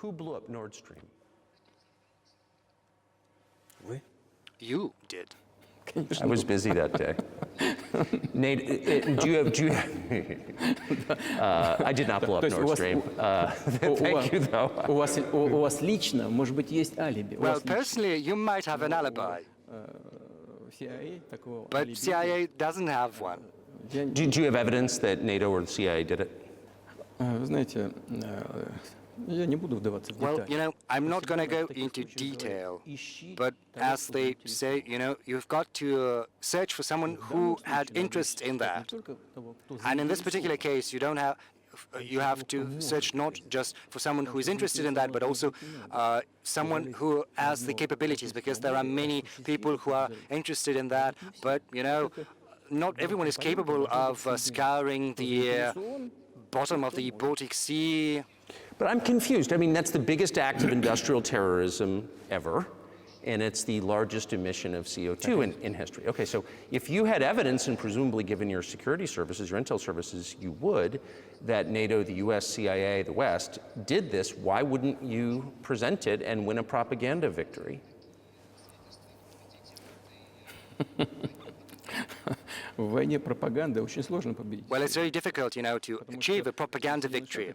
Who blew up Nord Stream? Вы? You did. I was busy that day. Nate, do you have I did not blow up Nord Stream. Thank you, though. У вас лично, может быть, есть алиби. Well, personally, you might have an alibi, but CIA doesn't have one. Do you have evidence that NATO or the CIA did it? Вы знаете, я не буду вдаваться в Well, детали. I'm not going to go into detail, but as they say, you've got to search for someone who had interest in that. And in this particular case, you have to search not just for someone who is interested in that, but also someone who has the capabilities, because there are many people who are interested in that, but, not everyone is capable of scouring the bottom of the Baltic Sea. But I'm confused. I mean, that's the biggest act of industrial terrorism ever, and it's the largest emission of CO2 in history. Okay, so if you had evidence, and presumably given your security services, your intel services, you would, that NATO, the US, CIA, the West, did this, why wouldn't you present it and win a propaganda victory? В войне пропаганды очень сложно победить. Well, it's very difficult, to achieve a propaganda victory,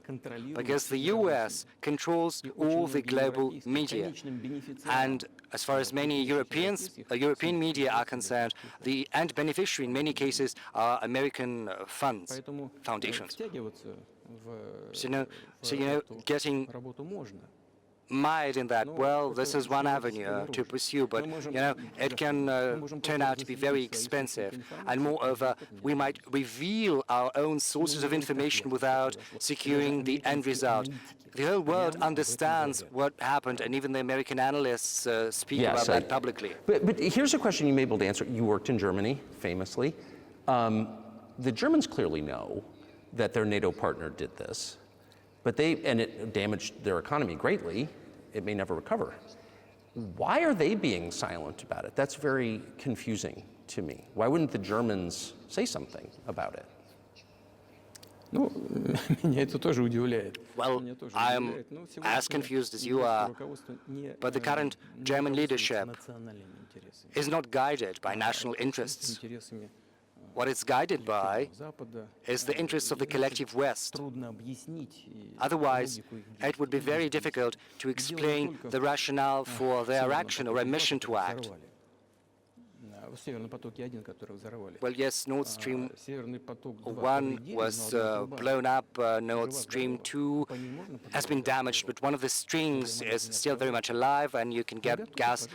because the US controls all the global media. And as far as many European media are concerned, the end beneficiary in many cases are American funds, foundations. So, getting mired in that, well, this is one avenue to pursue, but it can turn out to be very expensive. And moreover, we might reveal our own sources of information without securing the end result. The whole world understands what happened, and even the American analysts speak about that publicly. But here's a question you may be able to answer. You worked in Germany, famously. The Germans clearly know that their NATO partner did this, and it damaged their economy greatly. It may never recover. Why are they being silent about it? That's very confusing to me. Why wouldn't the Germans say something about it? Ну, меня это тоже удивляет. Well, I'm as confused as you are, but the current German leadership is not guided by national interests. What it's guided by is the interests of the collective West. Otherwise, it would be very difficult to explain the rationale for their action or omission to act. Well, yes, Nord Stream 1 was blown up, Nord Stream 2 has been damaged, but one of the strings is still very much alive, and you can get gas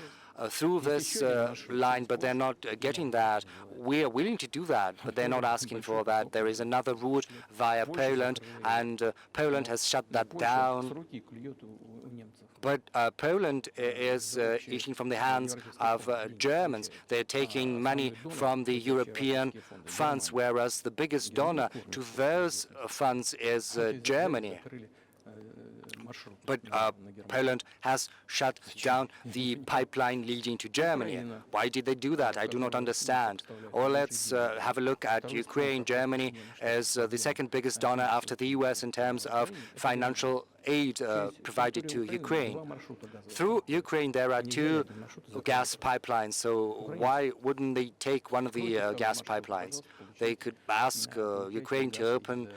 through this line, but they're not getting that. We are willing to do that, but they're not asking for that. There is another route via Poland, and Poland has shut that down. But Poland is eating from the hands of Germans. They're taking money from the European funds, whereas the biggest donor to those funds is Germany. But Poland has shut down the pipeline leading to Germany. Why did they do that? I do not understand. Or let's have a look at Ukraine. Germany is the second biggest donor after the US in terms of financial aid provided to Ukraine. Through Ukraine, there are two gas pipelines, so why wouldn't they take one of the gas pipelines? They could ask Ukraine to open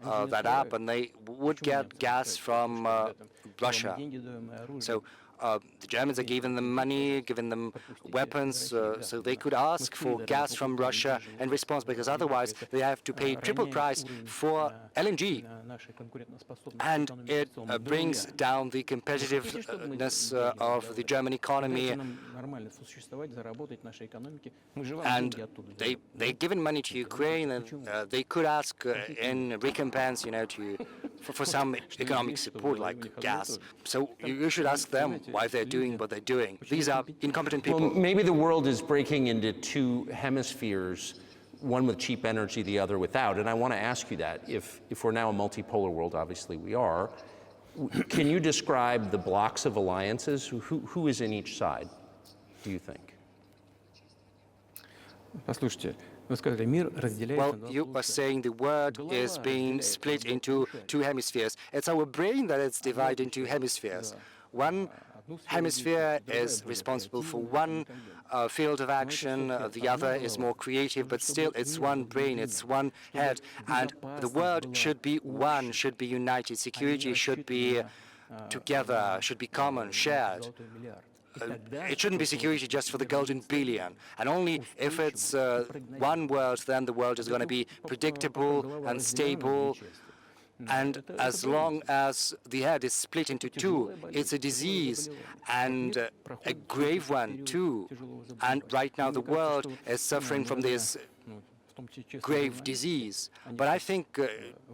that up, and they would get gas from Russia. So the Germans are giving them money, giving them weapons, so they could ask for gas from Russia in response, because otherwise they have to pay triple price for LNG. And it brings down the competitiveness of the German economy. And they've given money to Ukraine, and they could ask in recompense, for some economic support like gas. So you should ask them why they're doing what they're doing. These are incompetent people. Well, maybe the world is breaking into two hemispheres, one with cheap energy, the other without. And I want to ask you that. If we're now a multipolar world, obviously we are, can you describe the blocks of alliances? Who is in each side, do you think? Послушайте, Вы сказали, мир разделяется Well, на два you are полушария. saying the world is being split into two hemispheres. It's our brain that is divided into hemispheres. One hemisphere is responsible for one field of action, the other is more creative, but still it's one brain, it's one head. And the world should be one, should be united. Security should be together, should be common, shared. It shouldn't be security just for the golden billion. And only if it's one world, then the world is going to be predictable and stable. And as long as the head is split into two, it's a disease, and a grave one too. And right now the world is suffering from this grave disease. But I think,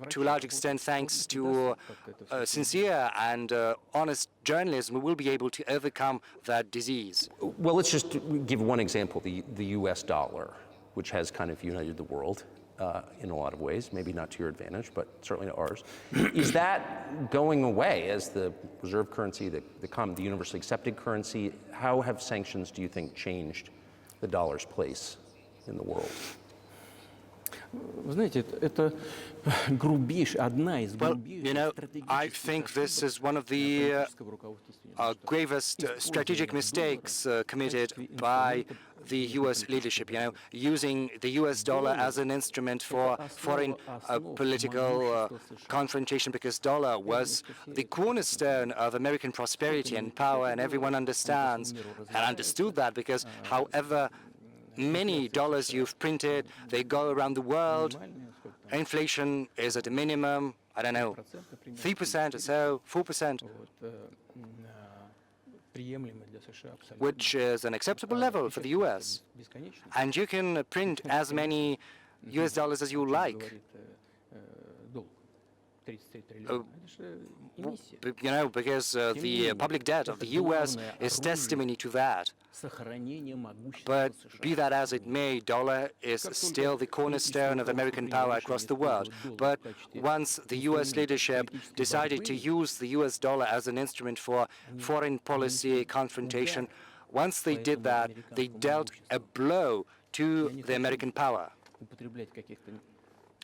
to a large extent, thanks to sincere and honest journalism, we will be able to overcome that disease. Well, let's just give one example, the US dollar, which has kind of united the world in a lot of ways, maybe not to your advantage, but certainly to ours. Is that going away as the reserve currency, the universally accepted currency? How have sanctions, do you think, changed the dollar's place in the world? Вы знаете, это одна из Well, you know, I think this is one of the gravest strategic mistakes committed by the U.S. leadership, you know, using the U.S. dollar as an instrument for foreign political confrontation, because dollar was the cornerstone of American prosperity and power, and everyone understands and understood that, because however many dollars you've printed, they go around the world. Inflation is at a minimum, I don't know, 3% or so, 4%, which is an acceptable level for the US. And you can print as many US dollars as you like. You know, because the public debt of the US is testimony to that. But be that as it may, dollar is still the cornerstone of American power across the world. But once the US leadership decided to use the US dollar as an instrument for foreign policy confrontation, once they did that, they dealt a blow to the American power.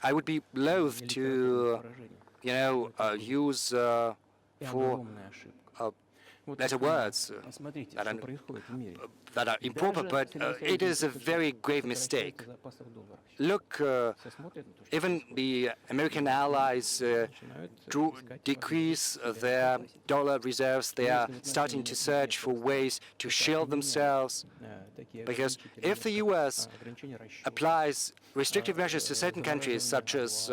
I would be loath to, you know, use for better words that are improper, but it is a very grave mistake. Look, even the American allies decrease their dollar reserves. They are starting to search for ways to shield themselves, because if the U.S. applies restrictive measures to certain countries, such as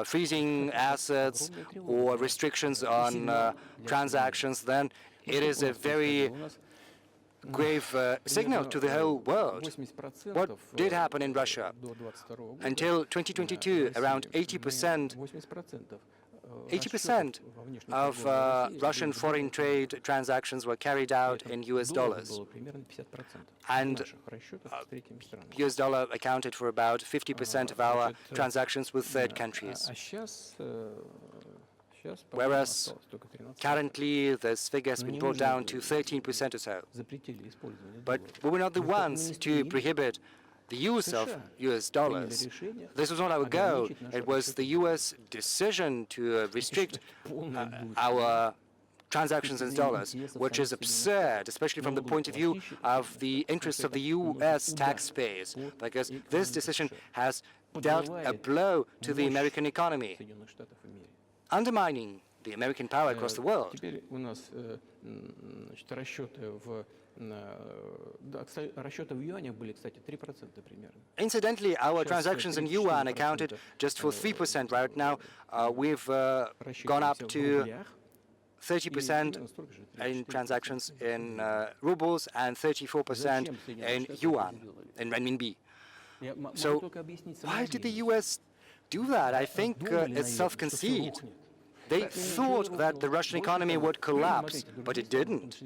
freezing assets or restrictions on transactions, then it is a very grave signal to the whole world. What did happen in Russia? Until 2022, around 80% of Russian foreign trade transactions were carried out in US dollars. And US dollar accounted for about 50% of our transactions with third countries. Whereas currently this figure has been brought down to 13% or so. But we were not the ones to prohibit the use of US dollars. This was not our goal. It was the US decision to restrict our transactions in dollars, which is absurd, especially from the point of view of the interests of the US taxpayers, because this decision has dealt a blow to the American economy, undermining the American power across the world. Incidentally, our transactions in yuan accounted just for 3% right now. We've gone up to 30% in transactions in rubles and 34% in yuan, in renminbi. So why did the US do that? I think it's self-conceit. They thought that the Russian economy would collapse, but it didn't.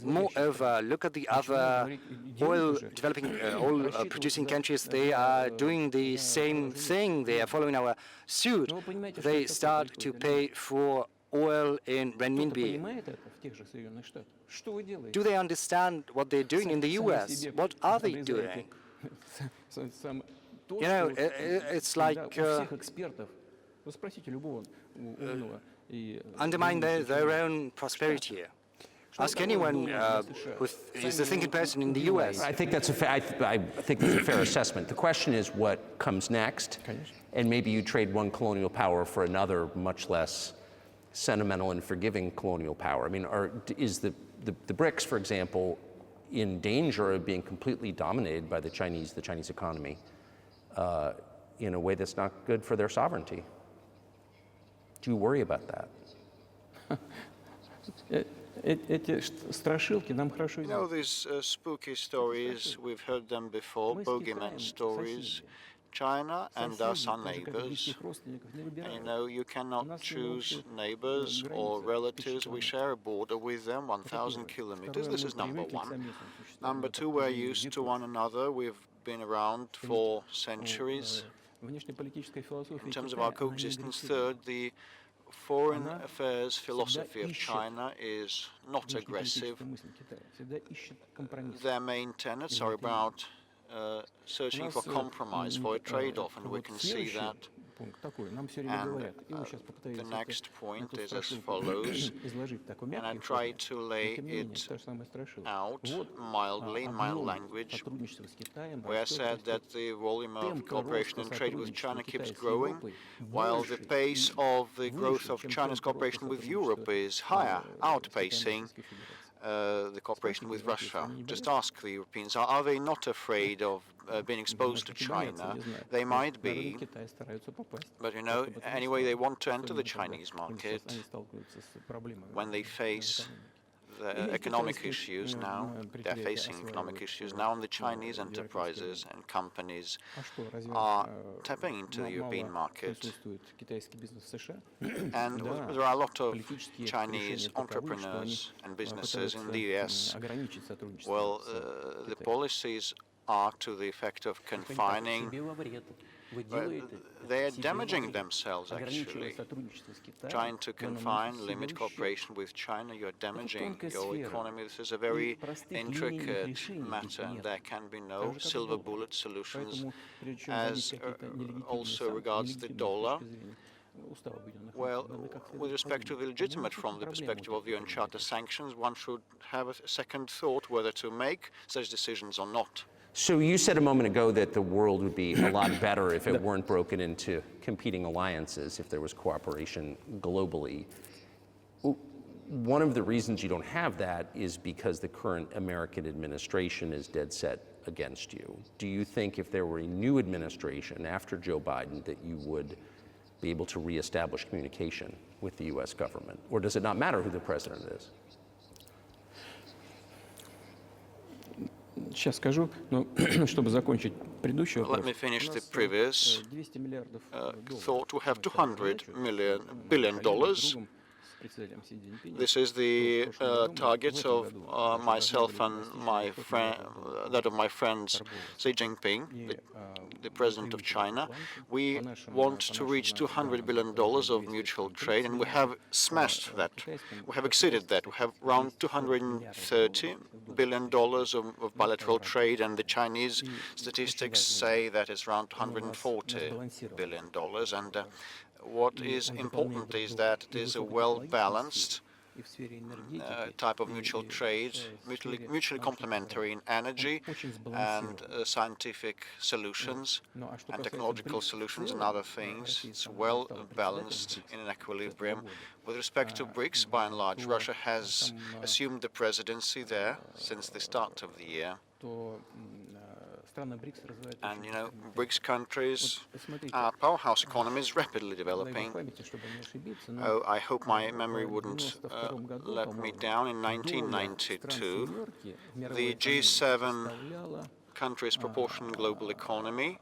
Moreover, look at the other oil-producing countries. They are doing the same thing. They are following our suit. They start to pay for oil in renminbi. Do they understand what they're doing in the US? What are they doing? You know, it's like undermine their own prosperity. Ask anyone who is the thinking person in the U.S. I think that's I think that's a fair assessment. The question is what comes next, and maybe you trade one colonial power for another, much less sentimental and forgiving colonial power. I mean, is the BRICS, for example, in danger of being completely dominated by the Chinese economy in a way that's not good for their sovereignty? Do you worry about that? You know, these spooky stories, we've heard them before, bogeyman stories. China and us are neighbors. And, you know, you cannot choose neighbors or relatives. We share a border with them, 1,000 kilometers. This is number one. Number two, we're used to one another. We've been around for centuries. In terms of our coexistence, third, the foreign affairs philosophy of China is not aggressive. Their main tenets are about searching for compromise, for a trade-off, and we can see that. And the next point is as follows, and I try to lay it out mildly, in mild language, where I said that the volume of cooperation and trade with China keeps growing, while the pace of the growth of China's cooperation with Europe is higher, outpacing the cooperation with Russia. Just ask the Europeans, are they not afraid of being exposed to China? They might be, but you know, anyway, they want to enter the Chinese market when they face the economic issues now. They're facing economic issues now, and the Chinese enterprises and companies are tapping into the European market. And there are a lot of Chinese entrepreneurs and businesses in the US. Well, the policies are to the effect of confining. They are damaging themselves, actually. Trying to confine, limit cooperation with China, you're damaging your economy. This is a very intricate matter, and there can be no silver bullet solutions. As also regards the dollar, well, with respect to the legitimate from the perspective of the UN Charter sanctions, one should have a second thought whether to make such decisions or not. So you said a moment ago that the world would be a lot better if it weren't broken into competing alliances, if there was cooperation globally. One of the reasons you don't have that is because the current American administration is dead set against you. Do you think if there were a new administration after Joe Biden that you would be able to reestablish communication with the US government? Or does it not matter who the president is? Сейчас скажу, но чтобы закончить предыдущий вопрос. Let me finish the previous thought. We have $200 billion. This is the target of myself and my friend, that of my friends Xi Jinping, the president of China. We want to reach $200 billion of mutual trade, and we have smashed that. We have exceeded that. We have around $230 billion of bilateral trade, and the Chinese statistics say that it's around $240 billion. And what is important is that it is a well-balanced type of mutual trade, mutually complementary in energy and scientific solutions and technological solutions and other things. It's well-balanced in an equilibrium. With respect to BRICS, by and large, Russia has assumed the presidency there since the start of the year. And, you know, BRICS countries are powerhouse economies rapidly developing. Oh, I hope my memory wouldn't let me down. In 1992, the G7 countries' proportion in global economy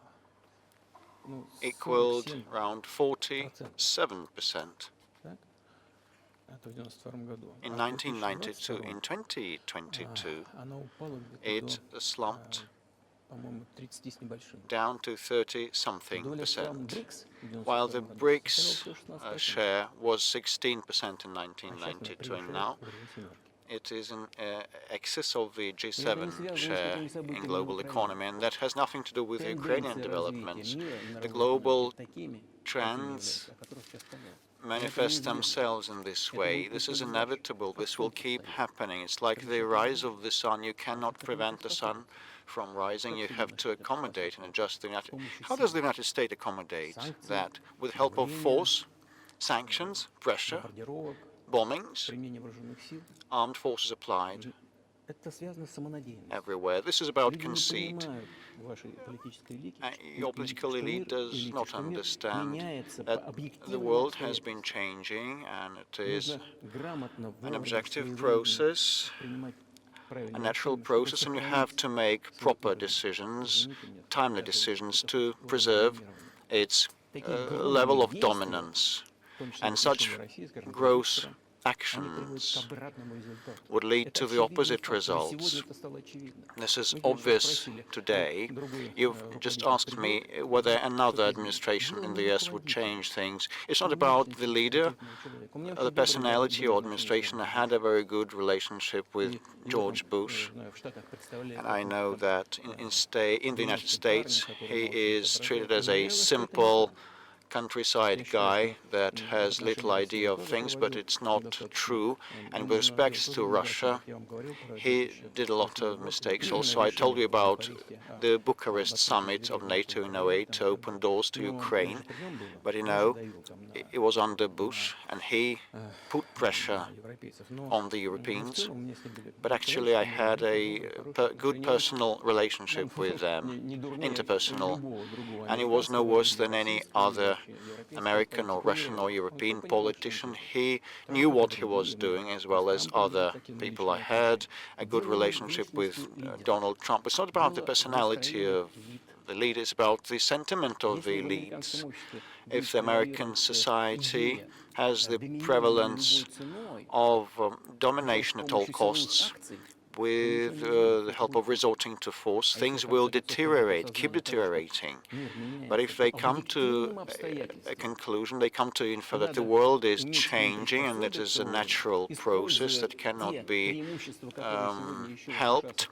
equaled around 47%. In 1992, in 2022, it slumped down to 30-something%, while the BRICS share was 16% in 1992, and now it is in excess of the G7 share in global economy, and that has nothing to do with Ukrainian developments. The global trends manifest themselves in this way. This is inevitable. This will keep happening. It's like the rise of the sun. You cannot prevent the sun from rising. You have to accommodate and adjust the United. How does the United States accommodate that? With help of force, sanctions, pressure, bombings, armed forces applied everywhere. This is about conceit. Your political elite does not understand that the world has been changing, and it is an objective process, a natural process, and you have to make proper decisions, timely decisions, to preserve its level of dominance. And such gross actions would lead to the opposite results. This is obvious today. You've just asked me whether another administration in the US would change things. It's not about the leader, the personality or administration. I had a very good relationship with George Bush, and I know that in the United States he is treated as a simple countryside guy that has little idea of things, but it's not true. And with respect to Russia, he did a lot of mistakes also. I told you about the Bucharest summit of NATO in 2008 to open doors to Ukraine, but you know, it was under Bush, and he put pressure on the Europeans. But actually I had a good personal relationship with them, interpersonal, and it was no worse than any other American or Russian or European politician. He knew what he was doing, as well as other people. I had a good relationship with Donald Trump. It's not about the personality of the leader, it's about the sentiment of the elites. If the American society has the prevalence of domination at all costs, with the help of resorting to force, things will deteriorate, keep deteriorating. But if they come to a conclusion, they come to infer that the world is changing and that is a natural process that cannot be helped,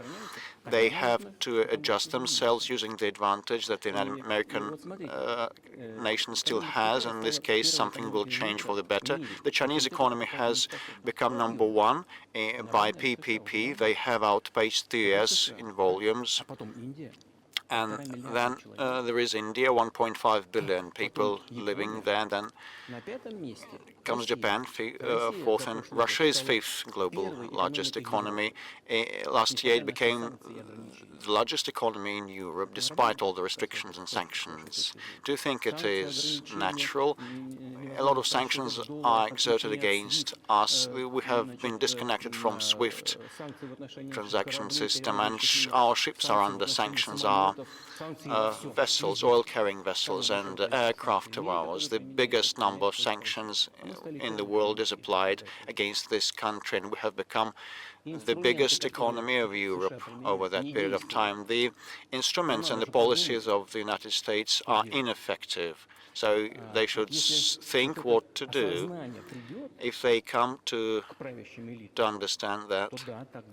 they have to adjust themselves using the advantage that the American nation still has. In this case, something will change for the better. The Chinese economy has become #1 by PPP. They have outpaced the US in volumes. And then there is India, 1.5 billion people living there. And then comes Japan, fourth, and Russia is fifth global largest economy. Last year it became the largest economy in Europe, despite all the restrictions and sanctions. Do you think it is natural? A lot of sanctions are exerted against us. We have been disconnected from SWIFT transaction system, and our ships are under sanctions. Our vessels, oil-carrying vessels, and aircraft of ours. The biggest number of sanctions in the world is applied against this country, and we have become the biggest economy of Europe over that period of time. The instruments and the policies of the United States are ineffective. So they should think what to do. If they come to understand that,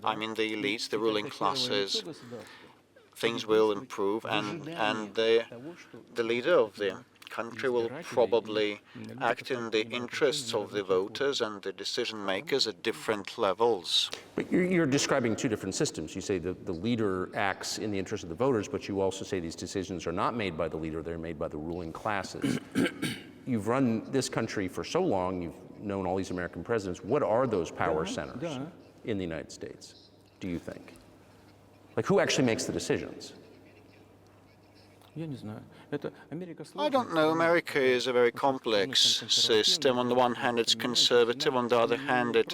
I mean the elites, the ruling classes, things will improve, and the leader of the country will probably act in the interests of the voters and the decision makers at different levels. But you're describing two different systems. You say the leader acts in the interest of the voters, but you also say these decisions are not made by the leader, they're made by the ruling classes. You've run this country for so long, you've known all these American presidents. What are those power centers in the United States, do you think? Like, who actually makes the decisions? I don't know. America is a very complex system. On the one hand, it's conservative. On the other hand, it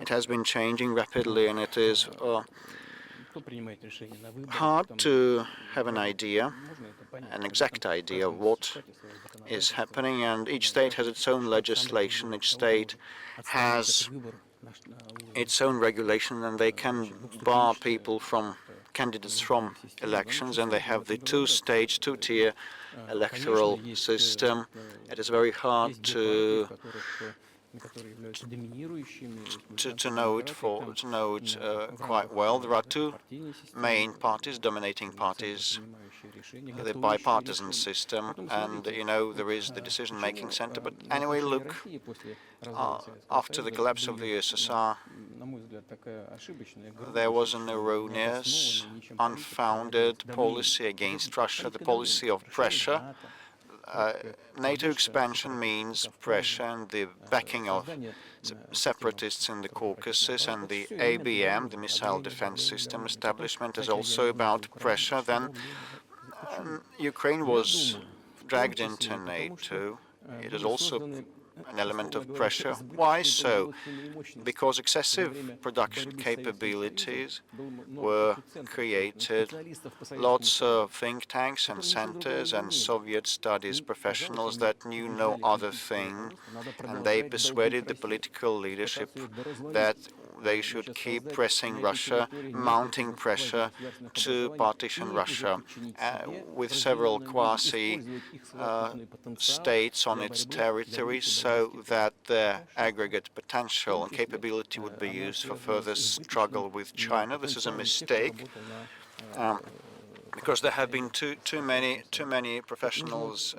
has been changing rapidly, and it is hard to have an idea, an exact idea of what is happening. And each state has its own legislation. Each state has its own regulation, and they can bar people from candidates from elections, and they have the two-tier electoral system. It is very hard to to know it quite well. There are two main parties, dominating parties, the bipartisan system, and there is the decision-making center. But anyway, look, after the collapse of the USSR, there was an erroneous, unfounded policy against Russia, the policy of pressure. NATO expansion means pressure and the backing of separatists in the Caucasus, and the ABM, the Missile Defense System establishment, is also about pressure. Then Ukraine was dragged into NATO. It is also an element of pressure. Why so? Because excessive production capabilities were created. Lots of think tanks and centers and Soviet studies professionals that knew no other thing, and they persuaded the political leadership that they should keep pressing Russia, mounting pressure to partition Russia, with several quasi-states on its territory, so that their aggregate potential and capability would be used for further struggle with China. This is a mistake, because there have been too many professionals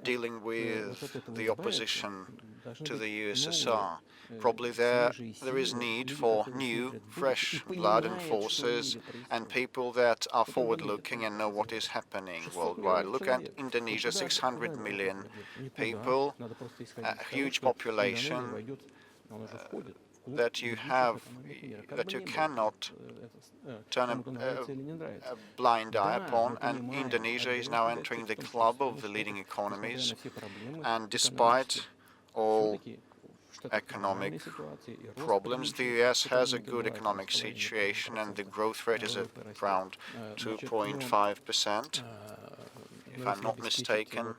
dealing with the opposition to the USSR. Probably there is need for new, fresh blood and forces and people that are forward-looking and know what is happening worldwide. Look at Indonesia, 600 million people, a huge population that you cannot turn a blind eye upon, and Indonesia is now entering the club of the leading economies, and despite all economic problems, the US has a good economic situation, and the growth rate is around 2.5%, if I'm not mistaken.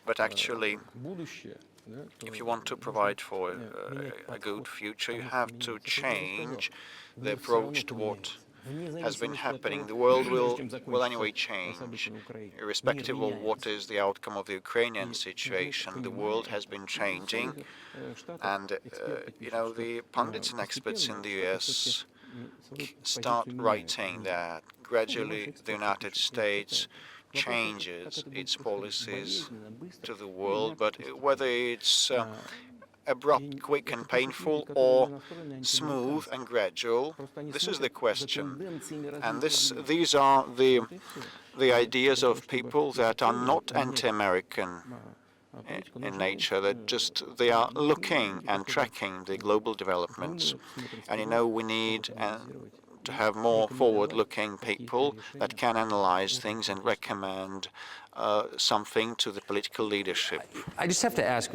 But actually, if you want to provide for a good future, you have to change the approach to what has been happening. The world will anyway change, irrespective of what is the outcome of the Ukrainian situation. The world has been changing, and the pundits and experts in the US start writing that gradually the United States changes its policies to the world, but whether it's abrupt, quick and painful, or smooth and gradual, this is the question. And these are the ideas of people that are not anti-American in nature, that they are looking and tracking the global developments. And we need to have more forward-looking people that can analyze things and recommend something to the political leadership. I just have to ask,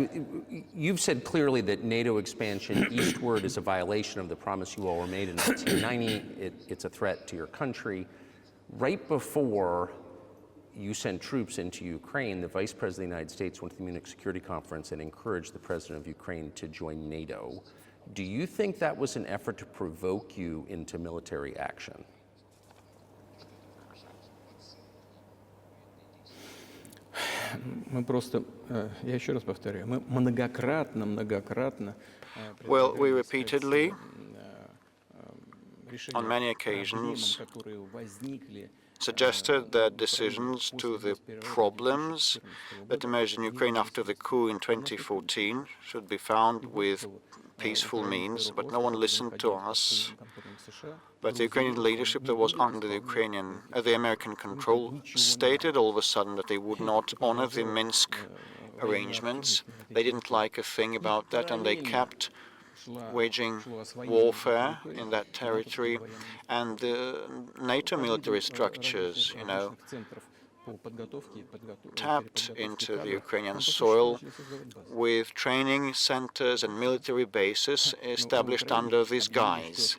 you've said clearly that NATO expansion eastward is a violation of the promise you all were made in 1990. It's a threat to your country. Right before you sent troops into Ukraine, the Vice President of the United States went to the Munich Security Conference and encouraged the President of Ukraine to join NATO. Do you think that was an effort to provoke you into military action? Well, we repeatedly, on many occasions, suggested that decisions to the problems that emerged in Ukraine after the coup in 2014 should be found with peaceful means, but no one listened to us. But the Ukrainian leadership that was under the American control stated all of a sudden that they would not honor the Minsk arrangements. They didn't like a thing about that, and they kept waging warfare in that territory. And the NATO military structures, tapped into the Ukrainian soil with training centers and military bases established under these guise.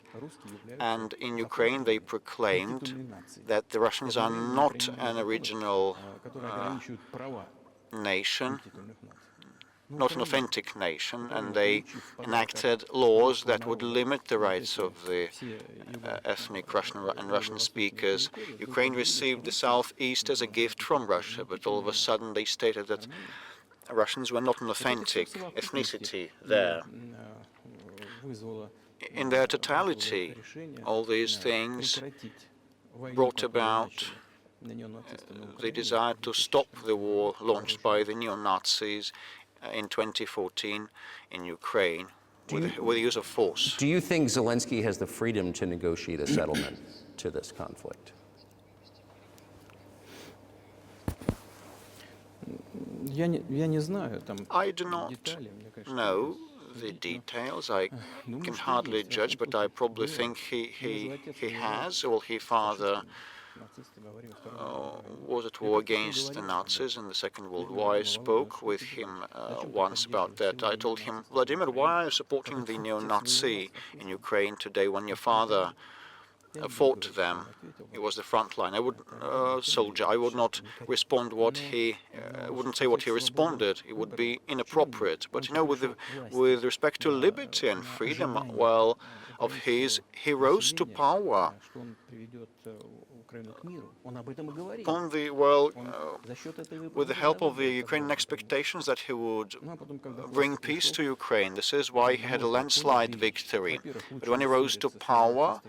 And in Ukraine, they proclaimed that the Russians are not an original nation, not an authentic nation, and they enacted laws that would limit the rights of the ethnic Russian and Russian speakers. Ukraine received the southeast as a gift from Russia, but all of a sudden they stated that Russians were not an authentic ethnicity there. in their totality, all these things brought about the desire to stop the war launched by the neo-Nazis in 2014 in Ukraine with the use of force. Do you think Zelensky has the freedom to negotiate a settlement to this conflict? I do not know the details. I can hardly judge, but I probably think he has. Well, his father was at war against the Nazis in the Second World War. I spoke with him once about that. I told him, Vladimir, why are you supporting the neo-Nazi in Ukraine today when your father fought them? It was the front line. I would soldier. I would not respond what he wouldn't say what he responded. It would be inappropriate. But you know, with respect to liberty and freedom, well, of his, he rose to power. On the, with the help of the Ukrainian expectations that he would bring peace to Ukraine. This is why he had a landslide victory. But when he rose to power,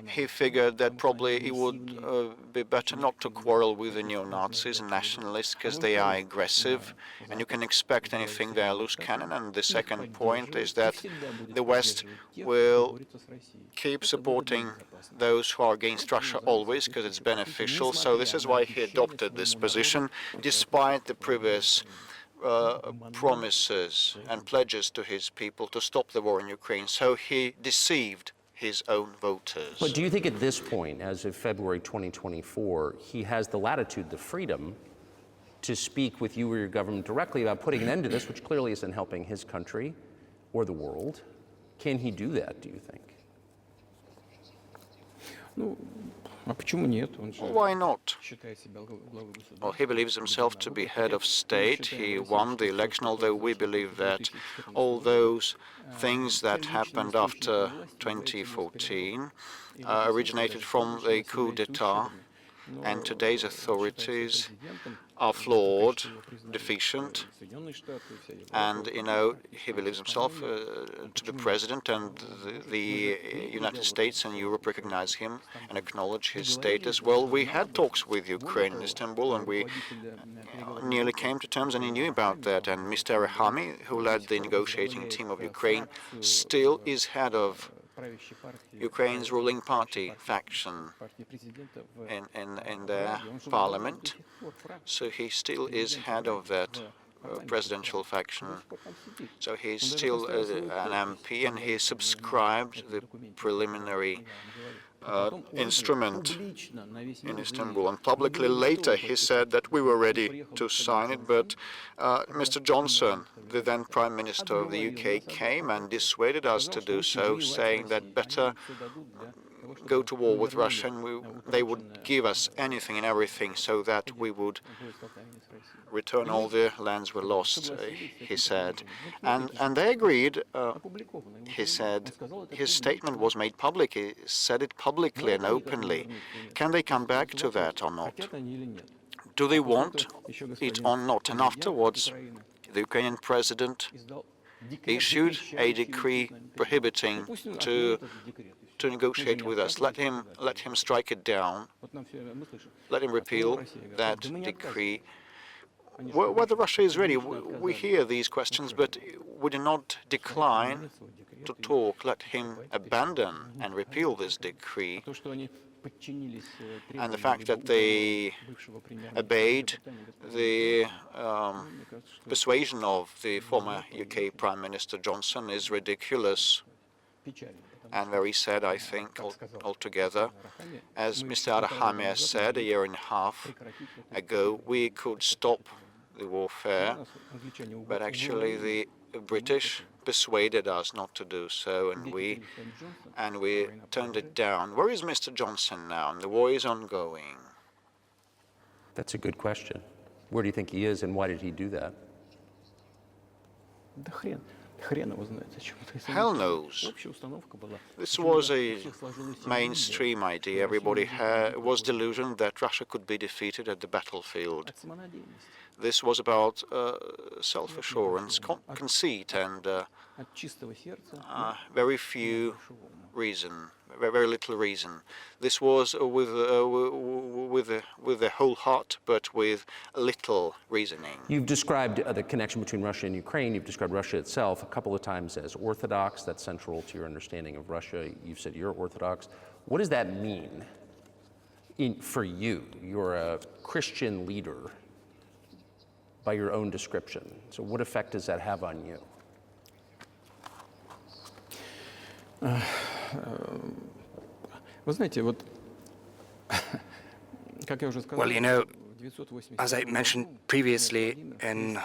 he figured that probably it would be better not to quarrel with the neo-Nazis and nationalists because they are aggressive, and you can expect anything, they are loose cannon. And the second point is that the West will keep supporting those who are against Russia always because it's beneficial. So this is why he adopted this position, despite the previous promises and pledges to his people to stop the war in Ukraine. So he deceived his own voters. But do you think at this point, as of February 2024, he has the latitude, the freedom to speak with you or your government directly about putting an end to this, which clearly isn't helping his country or the world? Can he do that, do you think? Why not? Well, he believes himself to be head of state. He won the election, although we believe that all those things that happened after 2014 originated from the coup d'etat, and today's authorities are flawed, deficient, and, you know, he believes himself to be president, and the United States and Europe recognize him and acknowledge his status. Well, we had talks with Ukraine in Istanbul, and we nearly came to terms, and he knew about that. And Mr. Arahami, who led the negotiating team of Ukraine, still is head of Ukraine's ruling party faction in their parliament. So he still is head of that presidential faction. So he's still an MP, and he subscribed the preliminary instrument in Istanbul. And publicly later he said that we were ready to sign it, but Mr. Johnson, the then Prime Minister of the UK, came and dissuaded us to do so, saying that better go to war with Russia, and they would give us anything and everything so that we would return all the lands we lost, he said. And they agreed, he said. His statement was made public. He said it publicly and openly. Can they come back to that or not? Do they want it or not? And afterwards, the Ukrainian president issued a decree prohibiting to negotiate with us. Let him strike it down. Let him repeal that decree. Whether Russia is ready, we hear these questions, but we do not decline to talk. Let him abandon and repeal this decree. And the fact that they obeyed the persuasion of the former UK Prime Minister Johnson is ridiculous and very sad, I think, altogether. As Mr. Arahami has said a year and a half ago, we could stop the warfare, but actually the British persuaded us not to do so, and we turned it down. Where is Mr. Johnson now? And the war is ongoing. That's a good question. Where do you think he is, and why did he do that? Hell knows. This was a mainstream idea. Everybody was delusioned that Russia could be defeated at the battlefield. This was about self-assurance, conceit, and very little reason. This was with the whole heart, but with little reasoning. You've described the connection between Russia and Ukraine. You've described Russia itself a couple of times as orthodox. That's central to your understanding of Russia. You've said you're orthodox. What does that mean for you? You're a Christian leader by your own description. So what effect does that have on you? Well, you know, as I mentioned previously, in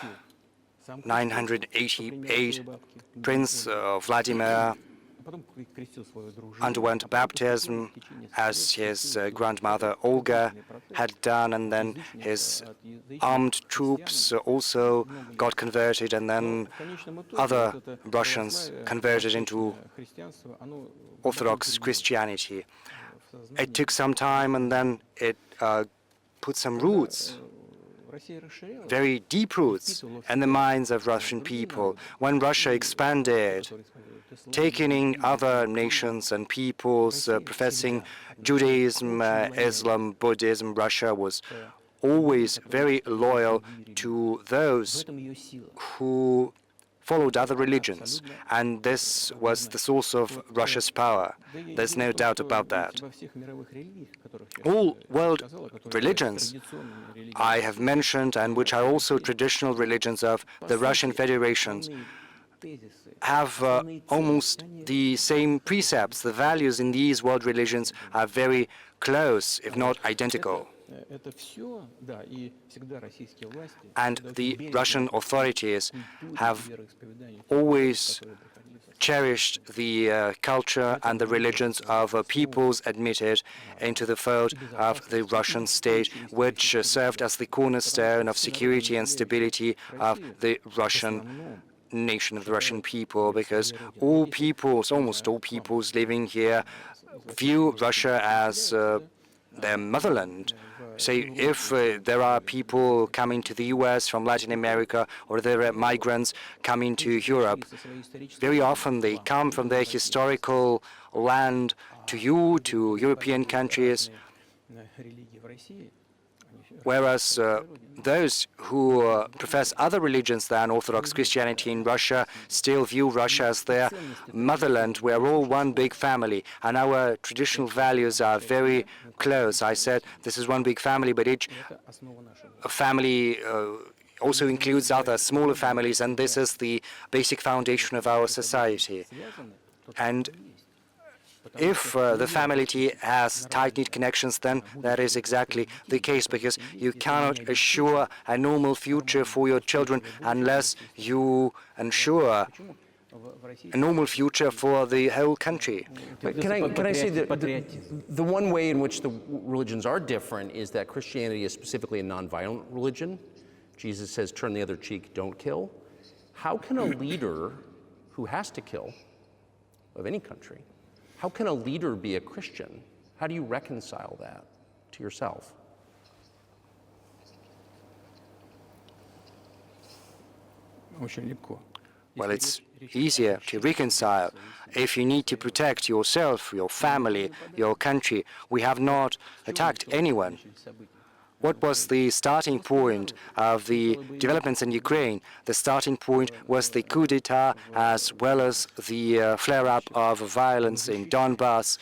988, Prince Vladimir underwent baptism, as his grandmother Olga had done, and then his armed troops also got converted, and then other Russians converted into Orthodox Christianity. It took some time, and then it put some roots, very deep roots, in the minds of Russian people. When Russia expanded, taking in other nations and peoples professing Judaism, Islam, Buddhism, Russia was always very loyal to those who followed other religions, and this was the source of Russia's power. There's no doubt about that. All world religions I have mentioned, and which are also traditional religions of the Russian Federation, have almost the same precepts. The values in these world religions are very close, if not identical. And the Russian authorities have always cherished the culture and the religions of peoples admitted into the fold of the Russian state, which served as the cornerstone of security and stability of the Russian nation, of the Russian people, because all peoples, almost all peoples living here, view Russia as their motherland. Say, if there are people coming to the US from Latin America, or there are migrants coming to Europe, very often they come from their historical land to European countries, whereas those who profess other religions than Orthodox Christianity in Russia still view Russia as their motherland. We are all one big family, and our traditional values are very close. I said this is one big family, but each family also includes other smaller families, and this is the basic foundation of our society. And if the family has tight-knit connections, then that is exactly the case, because you cannot assure a normal future for your children unless you ensure a normal future for the whole country. But can I say that the one way in which the religions are different is that Christianity is specifically a nonviolent religion. Jesus says, turn the other cheek, don't kill. How can a leader who has to kill, of any country, how can a leader be a Christian? How do you reconcile that to yourself? Well, it's easier to reconcile if you need to protect yourself, your family, your country. We have not attacked anyone. What was the starting point of the developments in Ukraine? The starting point was the coup d'etat, as well as the flare-up of violence in Donbass.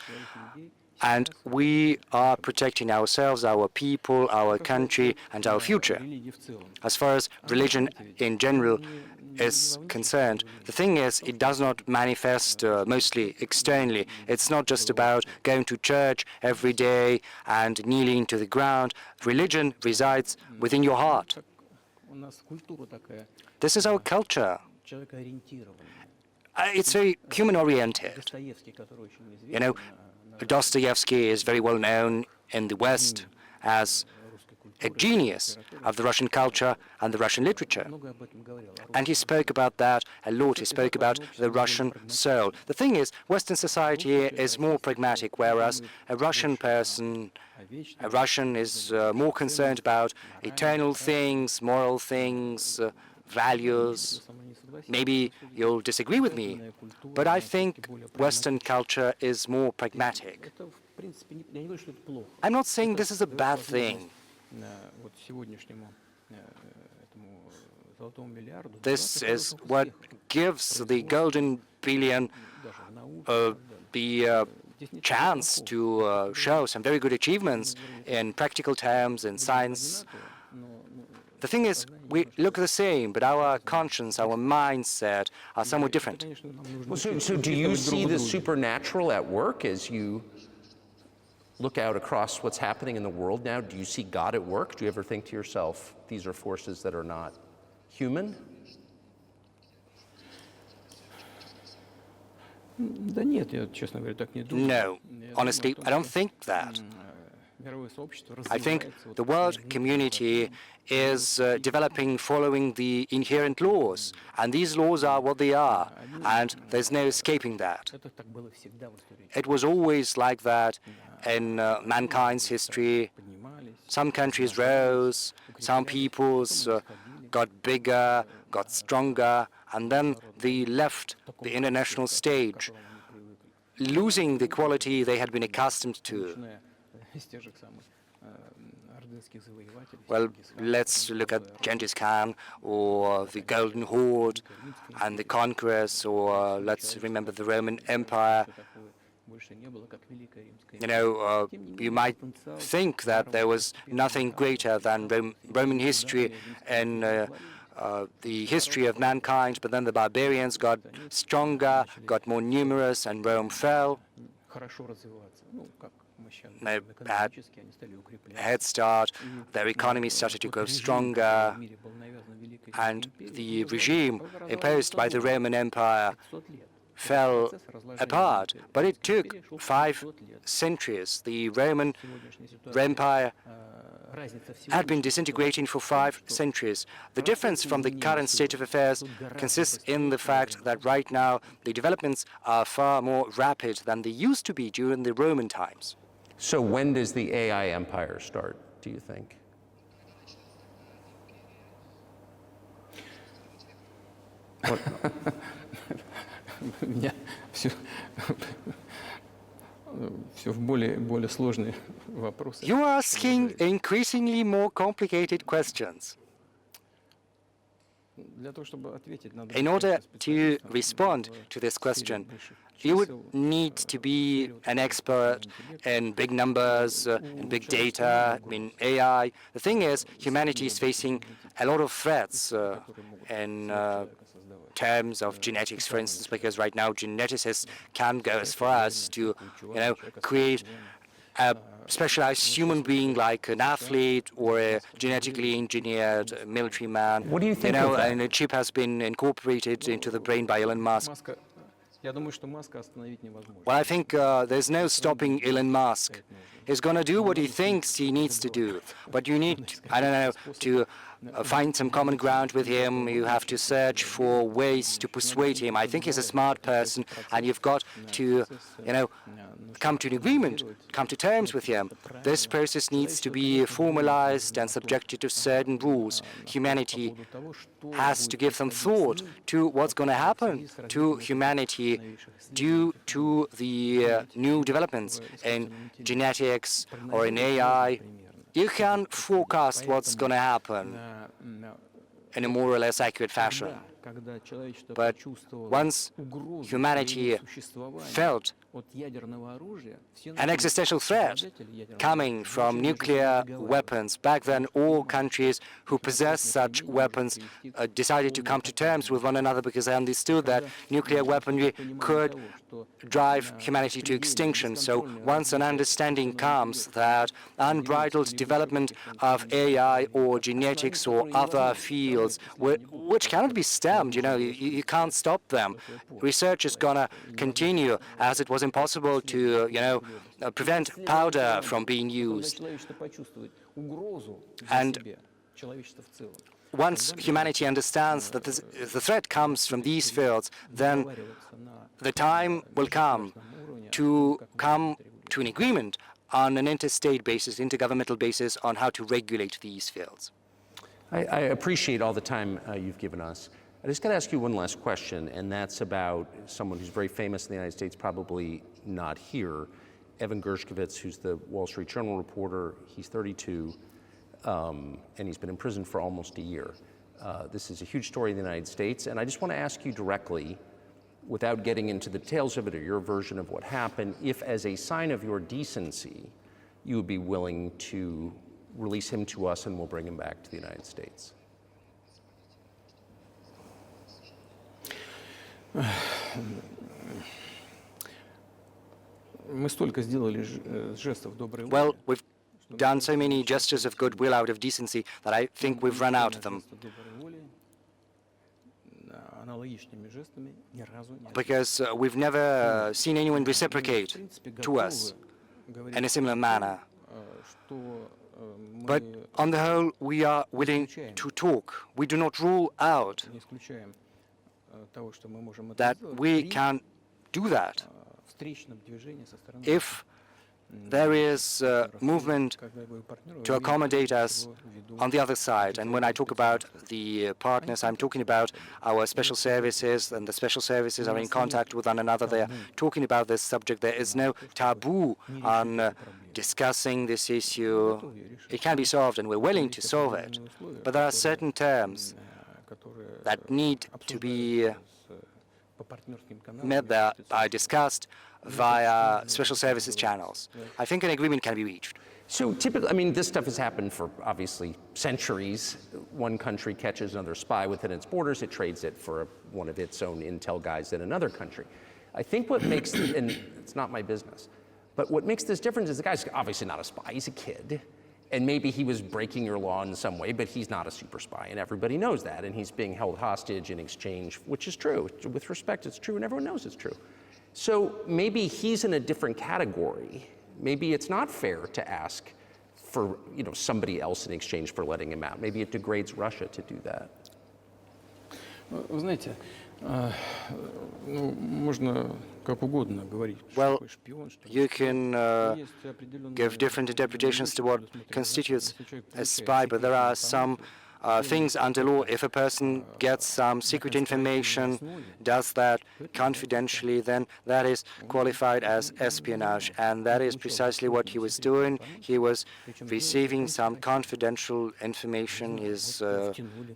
And we are protecting ourselves, our people, our country, and our future. As far as religion in general is concerned, the thing is, it does not manifest mostly externally. It's not just about going to church every day and kneeling to the ground. Religion resides within your heart. This is our culture. It's very human-oriented. Dostoevsky is very well known in the West as a genius of the Russian culture and the Russian literature. And he spoke about that a lot. He spoke about the Russian soul. The thing is, Western society is more pragmatic, whereas a Russian is more concerned about eternal things, moral things, values. Maybe you'll disagree with me, but I think Western culture is more pragmatic. I'm not saying this is a bad thing. This is what gives the golden billion the chance to show some very good achievements in practical terms, in science. The thing is, we look the same, but our conscience, our mindset are somewhat different. Well, so do you see the supernatural at work as you look out across what's happening in the world now? Do you see God at work? Do you ever think to yourself, these are forces that are not human? No, honestly, I don't think that. I think the world community is developing following the inherent laws, and these laws are what they are, and there's no escaping that. It was always like that in mankind's history. Some countries rose, some peoples got bigger, got stronger, and then they left the international stage, losing the quality they had been accustomed to. Well, let's look at Genghis Khan or the Golden Horde and the conquerors, or let's remember the Roman Empire. You know, you might think that there was nothing greater than Roman history in the history of mankind, but then the barbarians got stronger, got more numerous, and Rome fell. They had a head start, their economy started to grow stronger, and the regime imposed by the Roman Empire fell apart. But it took 5 centuries. The Roman Empire had been disintegrating for 5 centuries. The difference from the current state of affairs consists in the fact that right now the developments are far more rapid than they used to be during the Roman times. So when does the AI empire start, do you think? You are asking increasingly more complicated questions. In order to respond to this question, you would need to be an expert in big numbers, in big data, in AI. The thing is, humanity is facing a lot of threats in terms of genetics, for instance, because right now geneticists can go as far as to, create a specialized human being like an athlete or a genetically engineered military man. What do you think of that? And a chip has been incorporated into the brain by Elon Musk. Well, I think there's no stopping Elon Musk. He's going to do what he thinks he needs to do. But you need, I don't know, to find some common ground with him. You have to search for ways to persuade him. I think he's a smart person, and you've got to, come to an agreement, come to terms with him. This process needs to be formalized and subjected to certain rules. Humanity has to give some thought to what's going to happen to humanity due to the new developments in genetics or in AI. You can forecast what's going to happen in a more or less accurate fashion. But once humanity felt an existential threat coming from nuclear weapons, back then all countries who possessed such weapons decided to come to terms with one another because they understood that nuclear weaponry could drive humanity to extinction. So once an understanding comes that unbridled development of AI or genetics or other fields, which cannot be stemmed, you can't stop them. Research is going to continue, as it was impossible to, prevent powder from being used. And once humanity understands that the threat comes from these fields, then the time will come to an agreement on an interstate basis, intergovernmental basis, on how to regulate these fields. I appreciate all the time you've given us. I just got to ask you one last question, and that's about someone who's very famous in the United States, probably not here, Evan Gershkovich, who's the Wall Street Journal reporter. He's 32, and he's been in prison for almost a year. This is a huge story in the United States, and I just want to ask you directly, without getting into the details of it or your version of what happened, if as a sign of your decency, you would be willing to release him to us and we'll bring him back to the United States. Well, we've done so many gestures of goodwill out of decency that I think we've run out of them. Because we've never seen anyone reciprocate to us in a similar manner. But on the whole, we are willing to talk. We do not rule out that we can do that if there is movement to accommodate us on the other side. And when I talk about the partners, I'm talking about our special services, and the special services are in contact with one another. They are talking about this subject. There is no taboo on discussing this issue. It can be solved, and we're willing to solve it. But there are certain terms that need to be met there, discussed via special services channels. I think an agreement can be reached. So typically, I mean, this stuff has happened for obviously centuries. One country catches another spy within its borders, it trades it for one of its own intel guys in another country. I think what makes, and it's not my business, but what makes this difference is the guy's obviously not a spy, he's a kid. And maybe he was breaking your law in some way, but he's not a super spy, and everybody knows that, and he's being held hostage in exchange, which is true. With respect, it's true, and everyone knows it's true. So maybe he's in a different category. Maybe it's not fair to ask for somebody else in exchange for letting him out. Maybe it degrades Russia to do that. Вы знаете, можно как угодно говорить. Well, you can give different interpretations to what constitutes a spy, but there are some things under law. If a person gets some secret information, does that confidentially, then that is qualified as espionage, and that is precisely what he was doing. He was receiving some confidential information. He's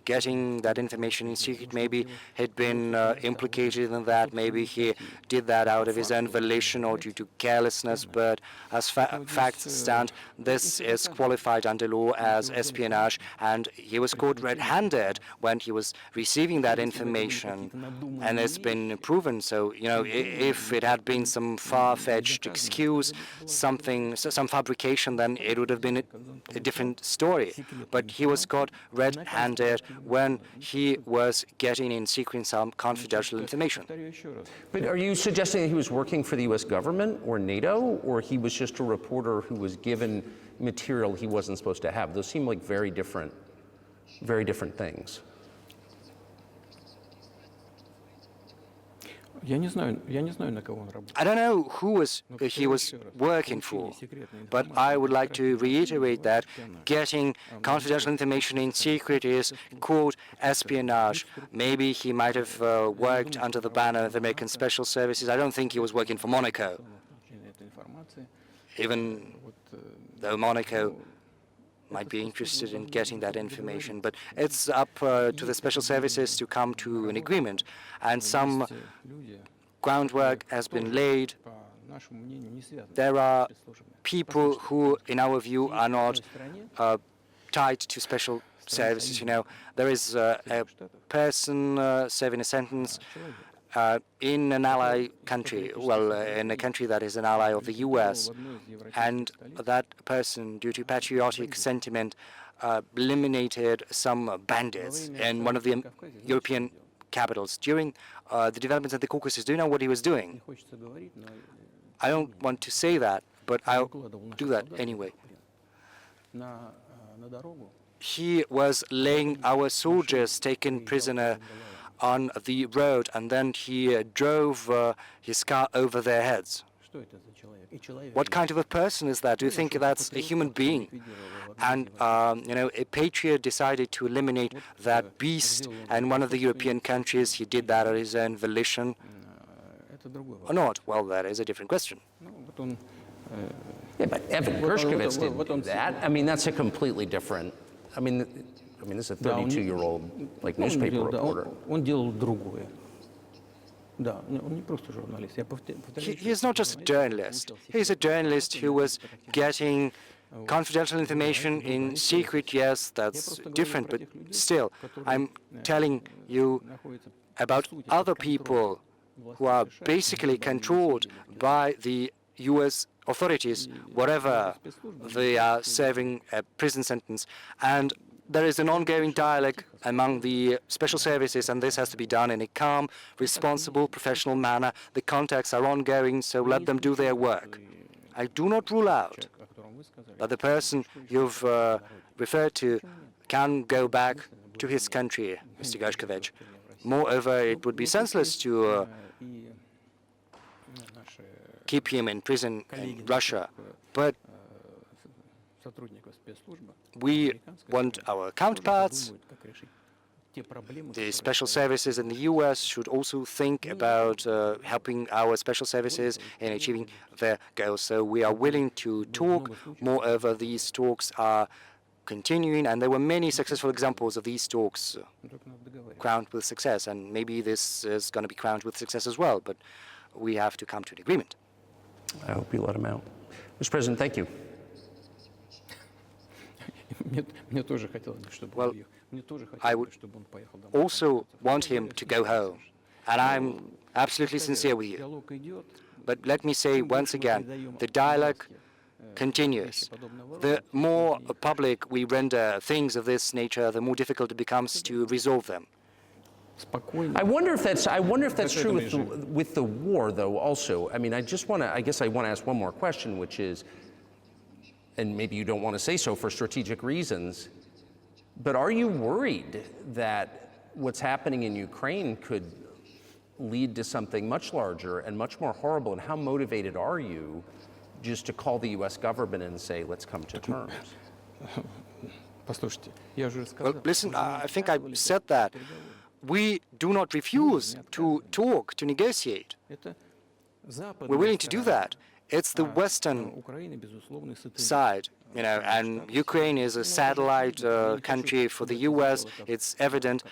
getting that information in secret. Maybe he'd been implicated in that. Maybe he did that out of his own volition or due to carelessness, but as facts stand, this is qualified under law as espionage, and he was caught red-handed when he was receiving that information, and it's been proven. So, if it had been some far-fetched excuse, some fabrication, then it would have been a different story. But he was caught red-handed when he was getting in secret some confidential information. But are you suggesting that he was working for the US government or NATO, or he was just a reporter who was given material he wasn't supposed to have? Those seem like very different things. Я не знаю, на кого он работал. I don't know who he was working for, but I would like to reiterate that getting confidential information in secret is called espionage. Maybe he might have worked under the banner of the American Special Services. I don't think he was working for Monaco, even though Monaco might be interested in getting that information. But it's up to the special services to come to an agreement, and some groundwork has been laid. There are people who, in our view, are not tied to special services. There is a person serving a sentence in an ally country, in a country that is an ally of the US, and that person, due to patriotic sentiment, eliminated some bandits in one of the European capitals. During the developments at the Caucasus, do you know what he was doing? I don't want to say that, but I'll do that anyway. he was laying our soldiers taken prisoner on the road, and then he drove his car over their heads. What kind of a person is that? Do you think that's a human being? And, a patriot decided to eliminate that beast, and one of the European countries, he did that on his own volition, or not? Well, that is a different question. Yeah, but Evan Gershkovich didn't do that. I mean, that's a completely different. I mean, this is a 32-year-old newspaper reporter. He is not just a journalist. He's a journalist who was getting confidential information in secret. Yes, that's different, but still, I'm telling you about other people who are basically controlled by the U.S. authorities, wherever they are serving a prison sentence. And there is an ongoing dialogue among the special services, and this has to be done in a calm, responsible, professional manner. The contacts are ongoing, so let them do their work. I do not rule out that the person you've referred to can go back to his country, Mr. Gershkovich. Moreover, it would be senseless to keep him in prison in Russia. But we want our counterparts. The special services in the U.S. should also think about helping our special services in achieving their goals. So we are willing to talk. Moreover, these talks are continuing, and there were many successful examples of these talks crowned with success, and maybe this is going to be crowned with success as well, but we have to come to an agreement. I hope you let him out. Mr. President, thank you. Well, I would also want him to go home, and I'm absolutely sincere with you. But let me say once again, the dialogue continues. The more public we render things of this nature, the more difficult it becomes to resolve them. I wonder if that's true with the war, though. Also, I mean, I guess I want to ask one more question, which is, and maybe you don't want to say so for strategic reasons, but are you worried that what's happening in Ukraine could lead to something much larger and much more horrible? And how motivated are you just to call the U.S. government and say, let's come to terms? Well, listen, I think I said that. We do not refuse to talk, to negotiate. We're willing to do that. It's the Western side, and Ukraine is a satellite country for the U.S. It's evident.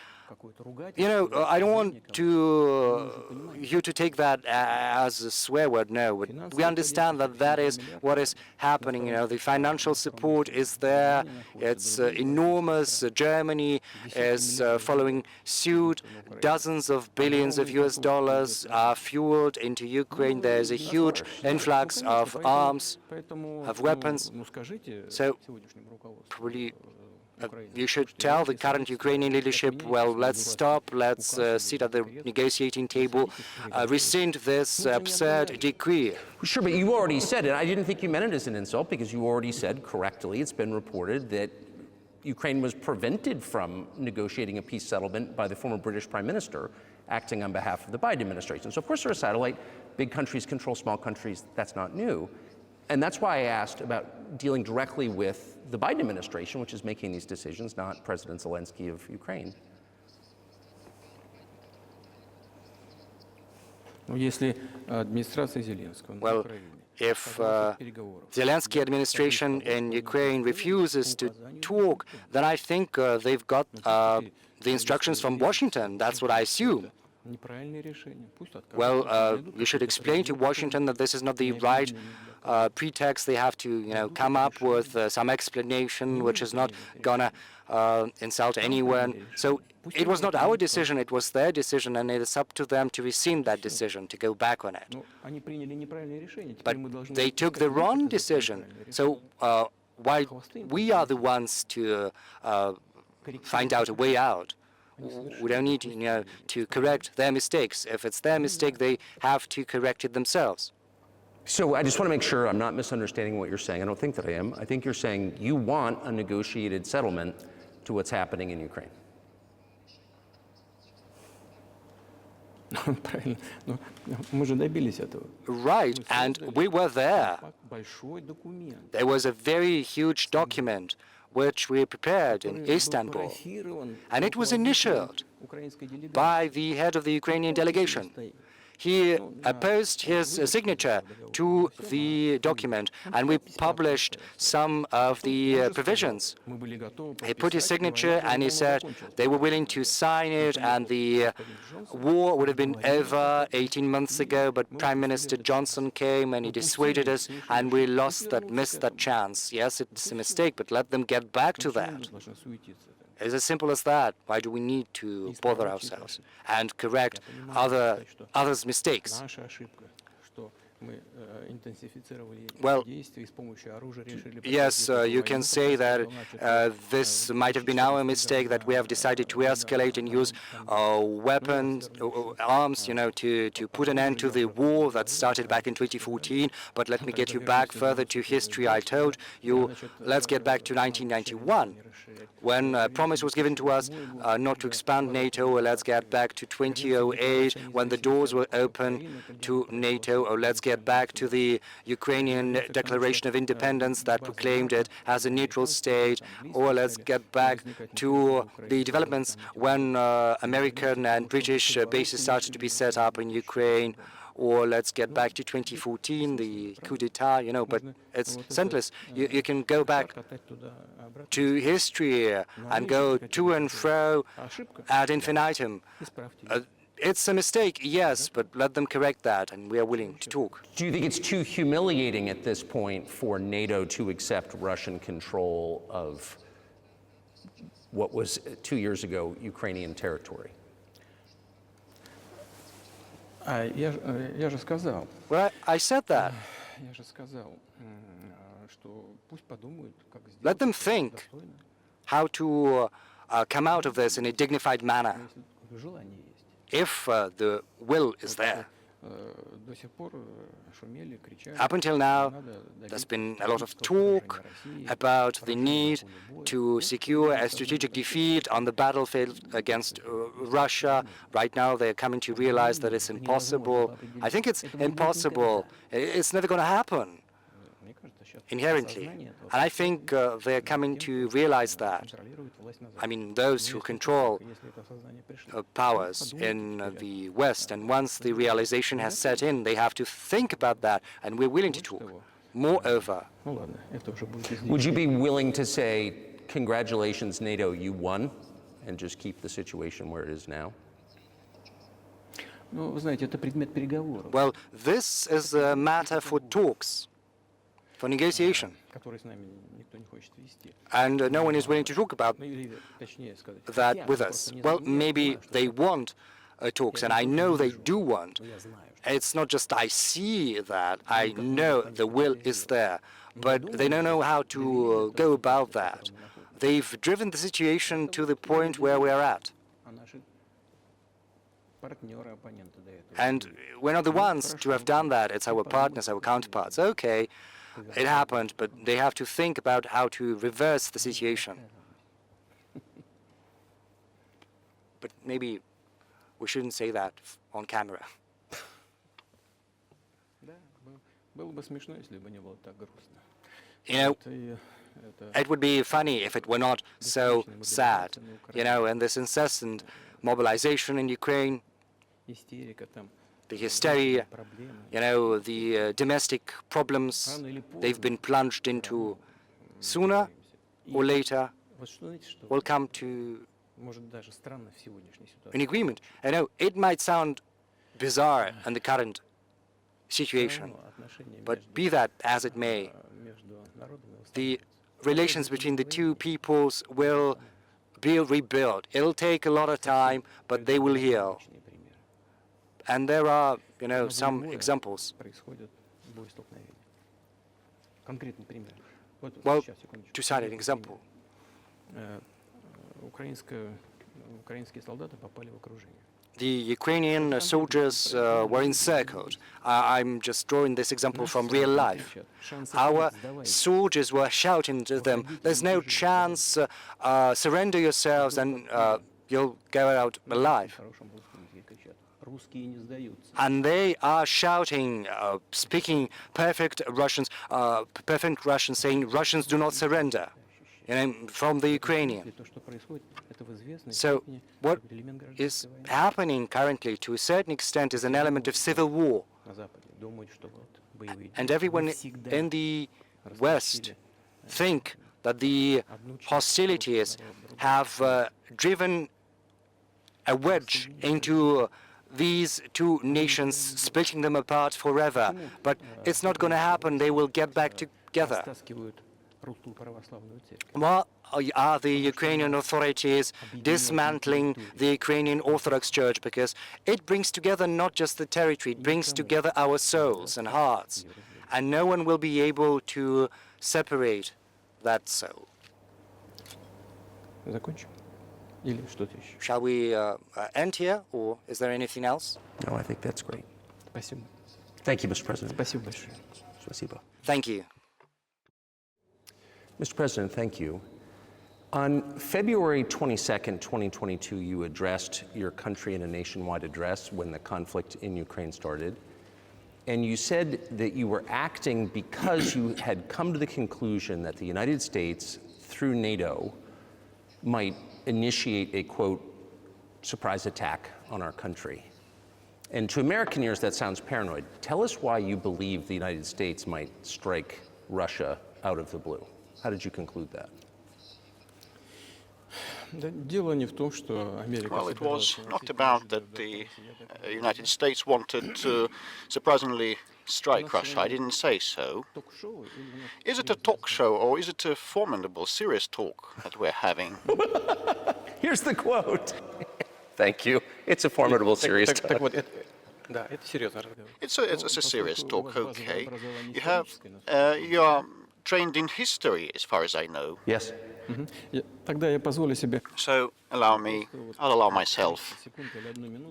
I don't want you to take that as a swear word, no. But we understand that that is what is happening. The financial support is there. It's enormous. Germany is following suit. Dozens of billions of US dollars are fueled into Ukraine. There's a huge influx of arms, of weapons. So probably you should tell the current Ukrainian leadership, well, let's stop, let's sit at the negotiating table, rescind this absurd decree. Sure, but you already said it. I didn't think you meant it as an insult, because you already said correctly, it's been reported that Ukraine was prevented from negotiating a peace settlement by the former British Prime Minister acting on behalf of the Biden administration. So of course they're a satellite. Big countries control small countries. That's not new. And that's why I asked about dealing directly with the Biden administration, which is making these decisions, not President Zelensky of Ukraine. Well, if Zelensky administration in Ukraine refuses to talk, then I think they've got the instructions from Washington. That's what I assume. Well, you should explain to Washington that this is not the right pretext. They have to, come up with some explanation which is not gonna insult anyone. So it was not our decision, it was their decision, and it is up to them to rescind that decision, to go back on it. But they took the wrong decision. So why we are the ones to find out a way out? We don't need to correct their mistakes. If it's their mistake, they have to correct it themselves. So I just want to make sure I'm not misunderstanding what you're saying. I don't think that I am. I think you're saying you want a negotiated settlement to what's happening in Ukraine. Правильно. Но мы же добились этого. Right, and we were there. Большой документ. There was a very huge document which we prepared in Istanbul, and it was initialed by the head of the Ukrainian delegation. He opposed his signature to the document, and we published some of the provisions. He put his signature, and he said they were willing to sign it, and the war would have been over 18 months ago, but Prime Minister Johnson came, and he dissuaded us, and we missed that chance. Yes, it's a mistake, but let them get back to that. It's as simple as that. Why do we need to bother ourselves and correct others' mistakes? Well, yes, you can say that this might have been our mistake, that we have decided to escalate and use weapons, arms, to put an end to the war that started back in 2014. But let me get you back further to history. I told you, let's get back to 1991, when a promise was given to us not to expand NATO. Or let's get back to 2008, when the doors were open to NATO. Or let's get back to the Ukrainian Declaration of Independence that proclaimed it as a neutral state. Or let's get back to the developments when American and British bases started to be set up in Ukraine. Or let's get back to 2014, the coup d'etat, but it's senseless. You can go back to history and go to and fro ad infinitum. It's a mistake, yes, but let them correct that, and we are willing to talk. Do you think it's too humiliating at this point for NATO to accept Russian control of what was 2 years ago Ukrainian territory? Я же сказал. Well, I said that. Я же сказал, что пусть подумают, как сделать. Let them think how to come out of this in a dignified manner, Желание есть. if the will is there. До сих пор шумели, кричали. Up until now, there's been a lot of talk about the need to secure a strategic defeat on the battlefield against Russia. Right now, they're coming to realize that it's impossible. I think it's impossible. It's never going to happen inherently. And I think they're coming to realize that. I mean, those who control powers in the West, and once the realization has set in, they have to think about that, and we're willing to talk. Moreover, Would you be willing to say, congratulations, NATO, you won, and just keep the situation where it is now? Ну, вы знаете, это предмет переговоров. well, this is a matter for talks, for negotiation. Который с нами никто не хочет вести. And no one is willing to talk about Или, точнее сказать, that with us. Well, maybe they want talks, and I know they do want. It's not just I see that, I know the will is there, but they don't know how to go about that. They've driven the situation to the point where we are at. And we're not the ones to have done that. It's our partners, our counterparts. Okay, it happened, but they have to think about how to reverse the situation. But maybe we shouldn't say that on camera. Было бы смешно, если бы не было так грустно. It would be funny if it were not so sad, and this incessant mobilization in Ukraine, the hysteria, the domestic problems they've been plunged into, sooner or later will come to an agreement. I know it might sound bizarre in the current situation, but be that as it may, the relations between the two peoples will be rebuilt. It'll take a lot of time, but they will heal. And there are, some examples. Well, to cite an example. Украинские солдаты попали в окружение. the Ukrainian soldiers were encircled. I'm just drawing this example from real life. Our soldiers were shouting to them, "There's no chance, surrender yourselves and you'll go out alive." And they are shouting, speaking perfect Russian, saying, "Russians do not surrender," from the Ukrainian. So what is happening currently, to a certain extent, is an element of civil war. And everyone in the West think that the hostilities have driven a wedge into these two nations, splitting them apart forever. But it's not going to happen. They will get back together. Why are the Ukrainian authorities dismantling the Ukrainian Orthodox Church? Because it brings together not just the territory, it brings together our souls and hearts. And no one will be able to separate that soul. Shall we end here, or is there anything else? No, I think that's great. Thank you, Mr. President. Thank you. Mr. President, thank you. On February 22nd, 2022, you addressed your country in a nationwide address when the conflict in Ukraine started. And you said that you were acting because you had come to the conclusion that the United States, through NATO, might initiate a, quote, surprise attack on our country. And to American ears, that sounds paranoid. Tell us why you believe the United States might strike Russia out of the blue. How did you conclude that? Well, it was not about that the United States wanted to surprisingly strike Russia. I didn't say so. Is it a talk show or is it a formidable, serious talk that we're having? Here's the quote. Thank you. It's a formidable, serious talk. It's a serious talk, okay. You are trained in history, as far as I know. Yes. So I'll allow myself,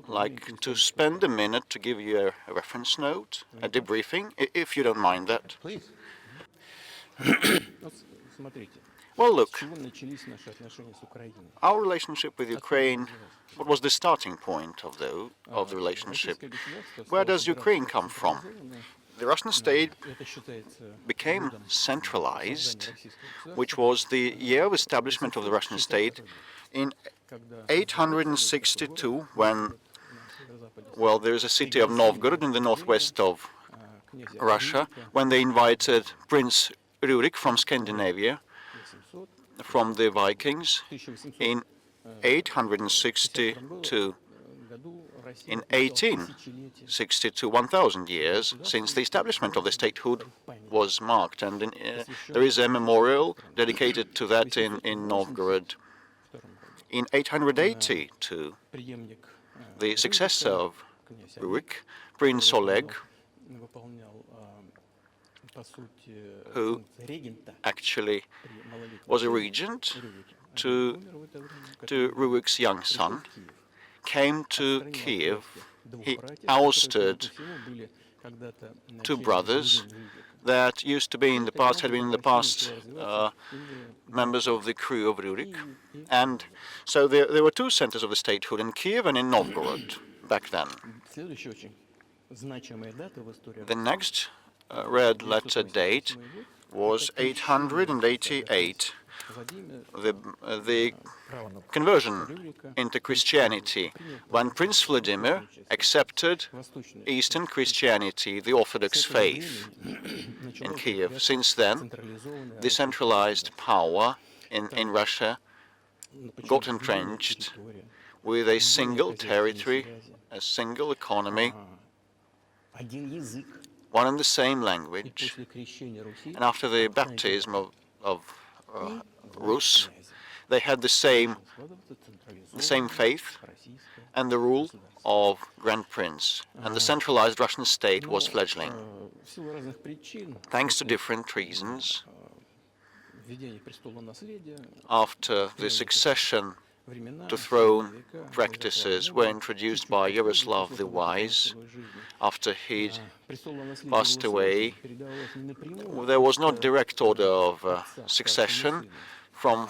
like, to spend a minute to give you a reference note, a debriefing, if you don't mind that. Please. Well, look, our relationship with Ukraine, what was the starting point of the relationship? Where does Ukraine come from? The Russian state became centralized, which was the year of establishment of the Russian state in 862, when, well, there's a city of Novgorod in the northwest of Russia, when they invited Prince Rurik from Scandinavia, from the Vikings, in 862. In 1862, 1,000 years since the establishment of the statehood was marked, and there is a memorial dedicated to that in Novgorod. In 882, the successor of Rurik, Prince Oleg, who actually was a regent to Rurik's young son, came to Kiev. He ousted two brothers that used to be in the past, had been in the past members of the crew of Rurik. And so there were two centers of the statehood, in Kiev and in Novgorod back then. The next red letter date was 888. The conversion into Christianity, when Prince Vladimir accepted Eastern Christianity, the Orthodox faith, in Kiev. Since then, the centralized power in Russia got entrenched with a single territory, a single economy, one and the same language. And after the baptism of Rus, they had the same faith and the rule of Grand Prince, and the centralized Russian state was fledgling. Thanks to different reasons, after the succession to throne practices were introduced by Yaroslav the Wise after he'd passed away. There was not direct order of succession from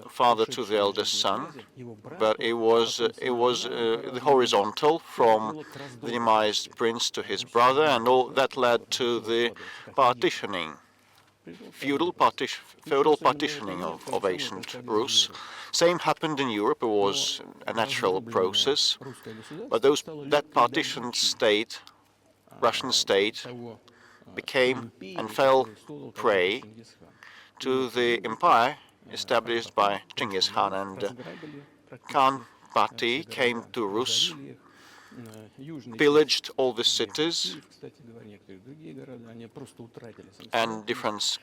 father to the eldest son, but it was the horizontal from the demised prince to his brother, and all that led to the partitioning, feudal partitioning of ancient Rus. Same happened in Europe. It was a natural process, but that partitioned state, Russian state, became and fell prey to the empire established by Genghis Khan, and Khan party came to Rus, pillaged all the cities, and different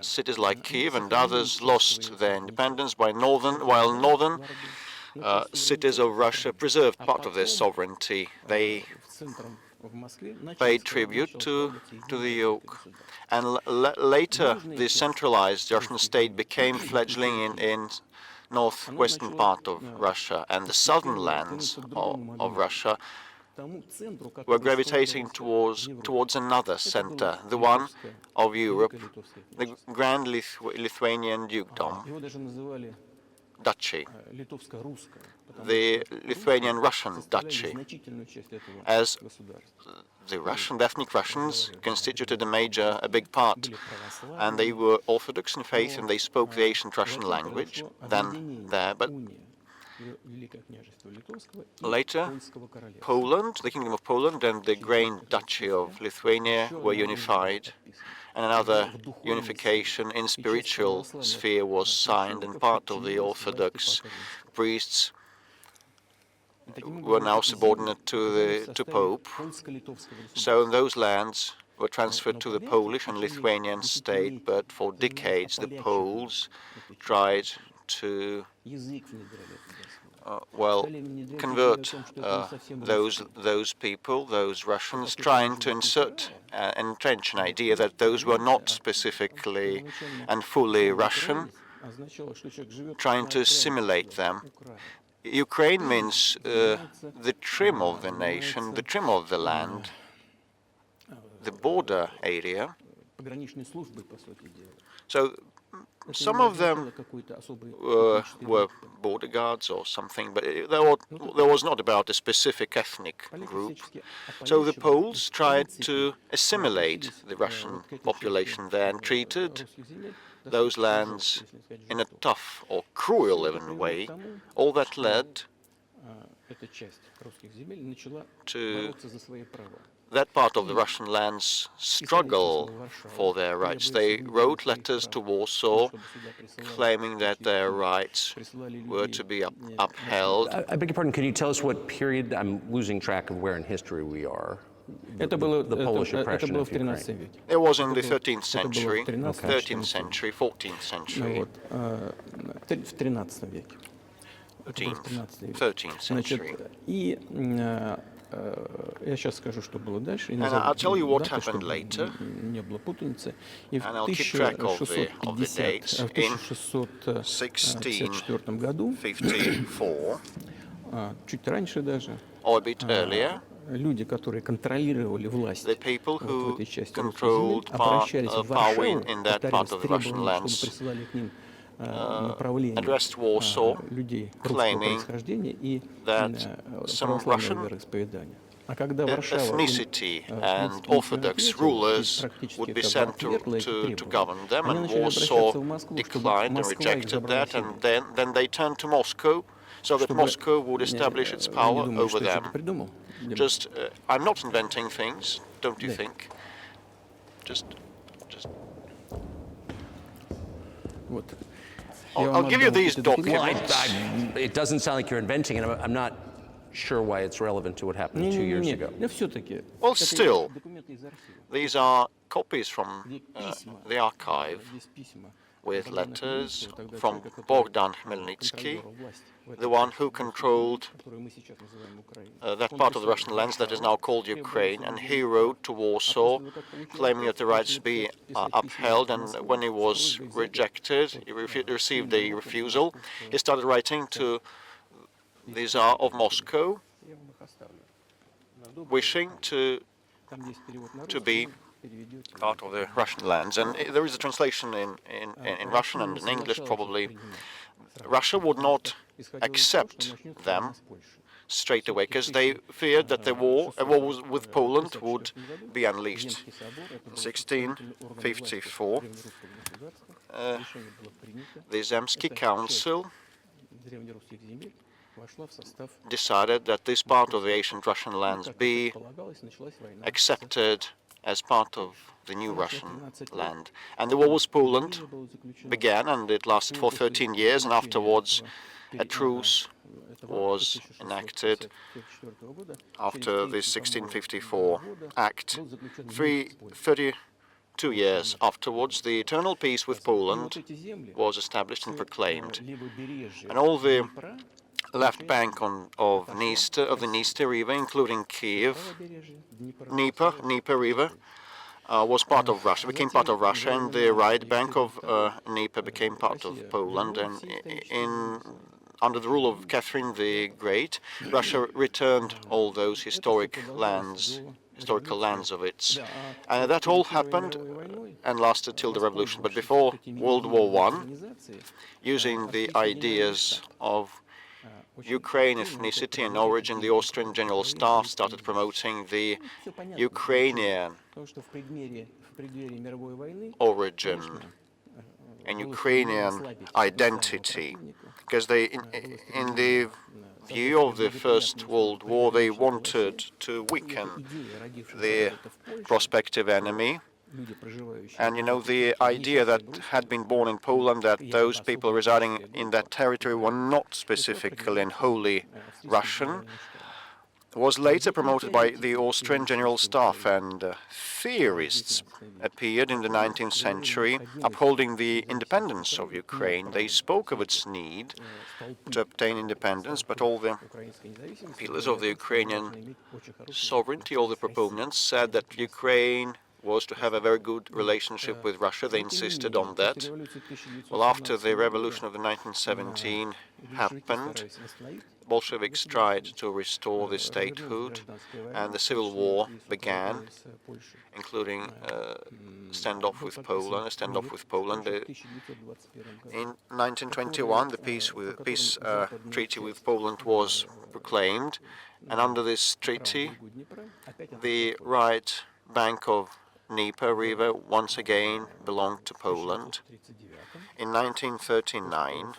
cities like Kiev and others lost their independence, while northern cities of Russia preserved part of their sovereignty. They paid tribute to the yoke. And later, the centralized Russian state became fleggling in northwestern part of Russia, and the southern lands of Russia were gravitating towards another center, the one of Europe, the Grand Lithuanian Dukedom, Duchy, the Lithuanian-Russian Duchy, as the ethnic Russians constituted a big part, and they were Orthodox in faith, and they spoke the ancient Russian language then there. But later, Poland, the Kingdom of Poland, and the Grand Duchy of Lithuania were unified, and another unification in spiritual sphere was signed, and part of the Orthodox priests were now subordinate to Pope. So those lands were transferred to the Polish and Lithuanian state, but for decades the Poles tried to convert those people, those Russians, trying to entrench an idea that those were not specifically and fully Russian, trying to assimilate them. Ukraine means the trim of the nation, the trim of the land, the border area. So some of them were border guards or something, but there was not about a specific ethnic group. So the Poles tried to assimilate the Russian population there and treated those lands in a tough or cruel even way. All that led to that part of the Russian lands struggle for their rights. They wrote letters to Warsaw claiming that their rights were to be upheld. I beg your pardon, can you tell us what period? I'm losing track of where in history we are. The Polish oppression of Ukraine. It was in the 13th century, 13th century, 14th century. 13th century. And I'll tell you what happened later, and I'll keep track of the dates. In 1654, or a bit earlier, the people who controlled power in that part of the Russian lands addressed Warsaw, claiming that some Russian ethnicity and Orthodox rulers would be sent to govern them, and Warsaw declined and rejected that, and then they turned to Moscow, so that Moscow would establish its power over them. I'm not inventing things, don't you think? Just. I'll give you these documents. It doesn't sound like you're inventing it. I'm not sure why it's relevant to what happened 2 years ago. Well, still, these are copies from the archive. with letters from Bogdan Khmelnytsky, the one who controlled that part of the Russian lands that is now called Ukraine, and he wrote to Warsaw claiming that the rights should be upheld, and when he was rejected, he received a refusal, he started writing to the Tsar of Moscow, wishing to be part of the Russian lands. And there is a translation in Russian and in English, probably. Russia would not accept them straight away because they feared that a war with Poland would be unleashed. In 1654, the Zemsky Council decided that this part of the ancient Russian lands be accepted as part of the new Russian land. And the war with Poland began, and it lasted for 13 years, and afterwards a truce was enacted after the 1654 Act. 32 years afterwards, the eternal peace with Poland was established and proclaimed. And all the left bank of the Dniester River, including Kiev, Dnieper River, was part of Russia, became part of Russia, and the right bank of Dnieper became part of Poland. And under the rule of Catherine the Great, Russia returned all those historical lands of its. And that all happened and lasted till the revolution. But before World War I, using the ideas of Ukraine ethnicity and origin, the Austrian General Staff started promoting the Ukrainian origin and Ukrainian identity, because they, in the view of the First World War, they wanted to weaken the prospective enemy. And the idea that had been born in Poland, that those people residing in that territory were not specifically and wholly Russian, was later promoted by the Austrian General Staff, and theorists appeared in the 19th century upholding the independence of Ukraine. They spoke of its need to obtain independence, but all the pillars of the Ukrainian sovereignty, all the proponents, said that Ukraine was to have a very good relationship with Russia. They insisted on that. Well, after the revolution of the 1917 happened, Bolsheviks tried to restore the statehood, and the civil war began, including a standoff with Poland. In 1921, the peace treaty with Poland was proclaimed, and under this treaty, the right bank of Dnieper River once again belonged to Poland. In 1939,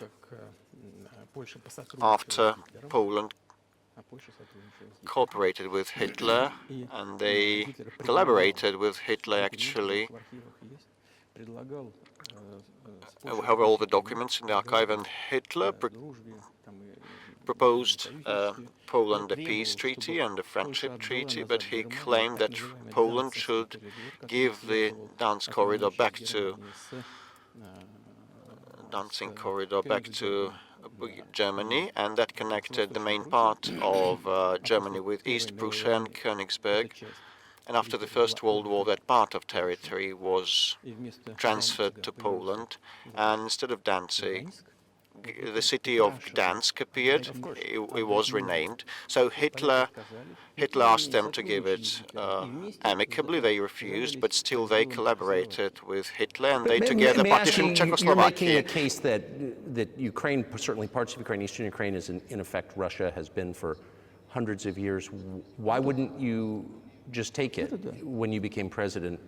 after Poland cooperated with Hitler, and they collaborated with Hitler actually. We have all the documents in the archive, and Hitler proposed Poland a peace treaty and a friendship treaty, but he claimed that Poland should give the dancing corridor back to Germany, and that connected the main part of Germany with East Prussia and Königsberg. And after the First World War, that part of territory was transferred to Poland, and instead of Danzig, the city of Gdansk appeared. It was renamed. So Hitler asked them to give it amicably. They refused, but still they collaborated with Hitler, and they together partitioned Czechoslovakia. You're making a case that Ukraine, certainly parts of Ukraine, Eastern Ukraine, is in effect Russia has been for hundreds of years. Why wouldn't you just take it when you became president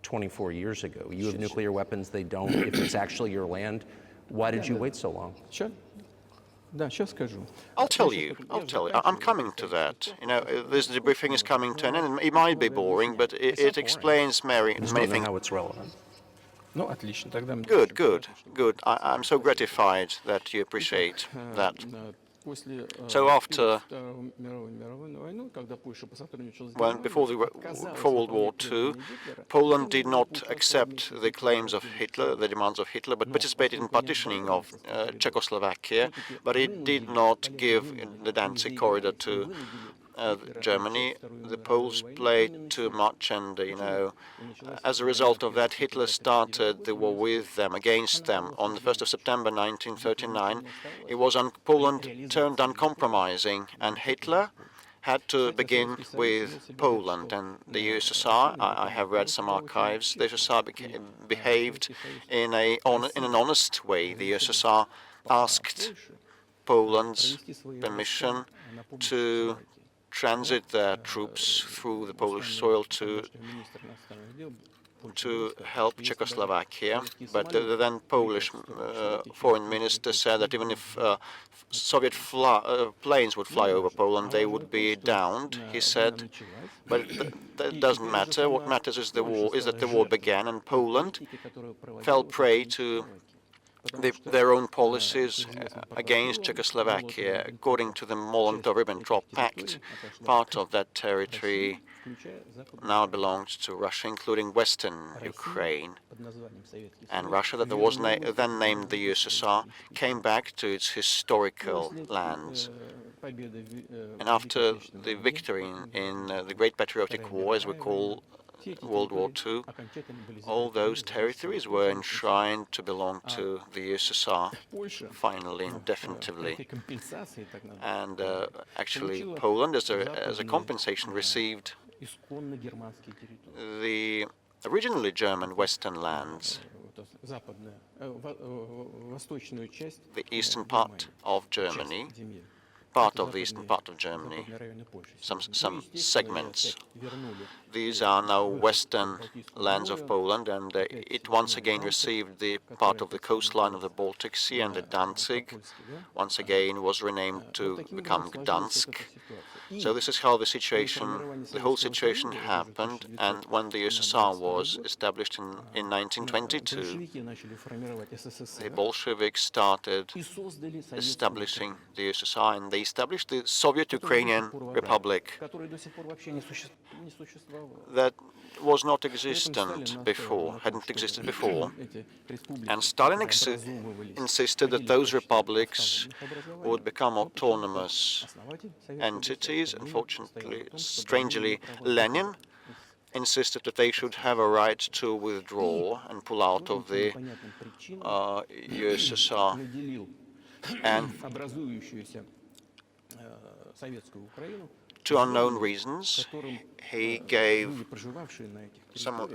24 years ago? You have nuclear weapons, they don't. If it's actually your land, why did you wait so long? I'll tell you. I'm coming to that. This debriefing is coming to an end. It might be boring, but it explains many things. How it's relevant. Good. I'm so gratified that you appreciate that. So after, before World War II, Poland did not accept the claims of Hitler, the demands of Hitler, but participated in partitioning of Czechoslovakia, but it did not give the Danzig corridor to Germany. The Poles played too much, and as a result of that, Hitler started the war with them, against them. On the 1st of September 1939, Poland turned uncompromising, and Hitler had to begin with Poland and the USSR. I have read some archives. The USSR behaved in an honest way. The USSR asked Poland's permission to transit their troops through the Polish soil to help Czechoslovakia, but the then Polish foreign minister said that even if Soviet planes would fly over Poland, they would be downed, he said. But that doesn't matter. What matters is that the war began, and Poland fell prey to their own policies against Czechoslovakia. According to the Molotov-Ribbentrop Pact, part of that territory now belongs to Russia, including Western Ukraine. And Russia, that was then named the USSR, came back to its historical lands. And after the victory in the Great Patriotic War, as we call World War II, all those territories were enshrined to belong to the USSR, finally and definitively. And actually, Poland, as a compensation, received the originally German Western lands, the eastern part of Germany, part of the eastern part of Germany, some segments. These are now western lands of Poland, and it once again received the part of the coastline of the Baltic Sea, and the Danzig once again was renamed to become Gdansk. So this is how the whole situation happened, and when the USSR was established in 1922, the Bolsheviks started establishing the USSR, and they established the Soviet Ukrainian Republic that was not existent before, hadn't existed before. And Stalin insisted that those republics would become autonomous entities. Unfortunately, strangely, Lenin insisted that they should have a right to withdraw and pull out of the USSR. And to unknown reasons, he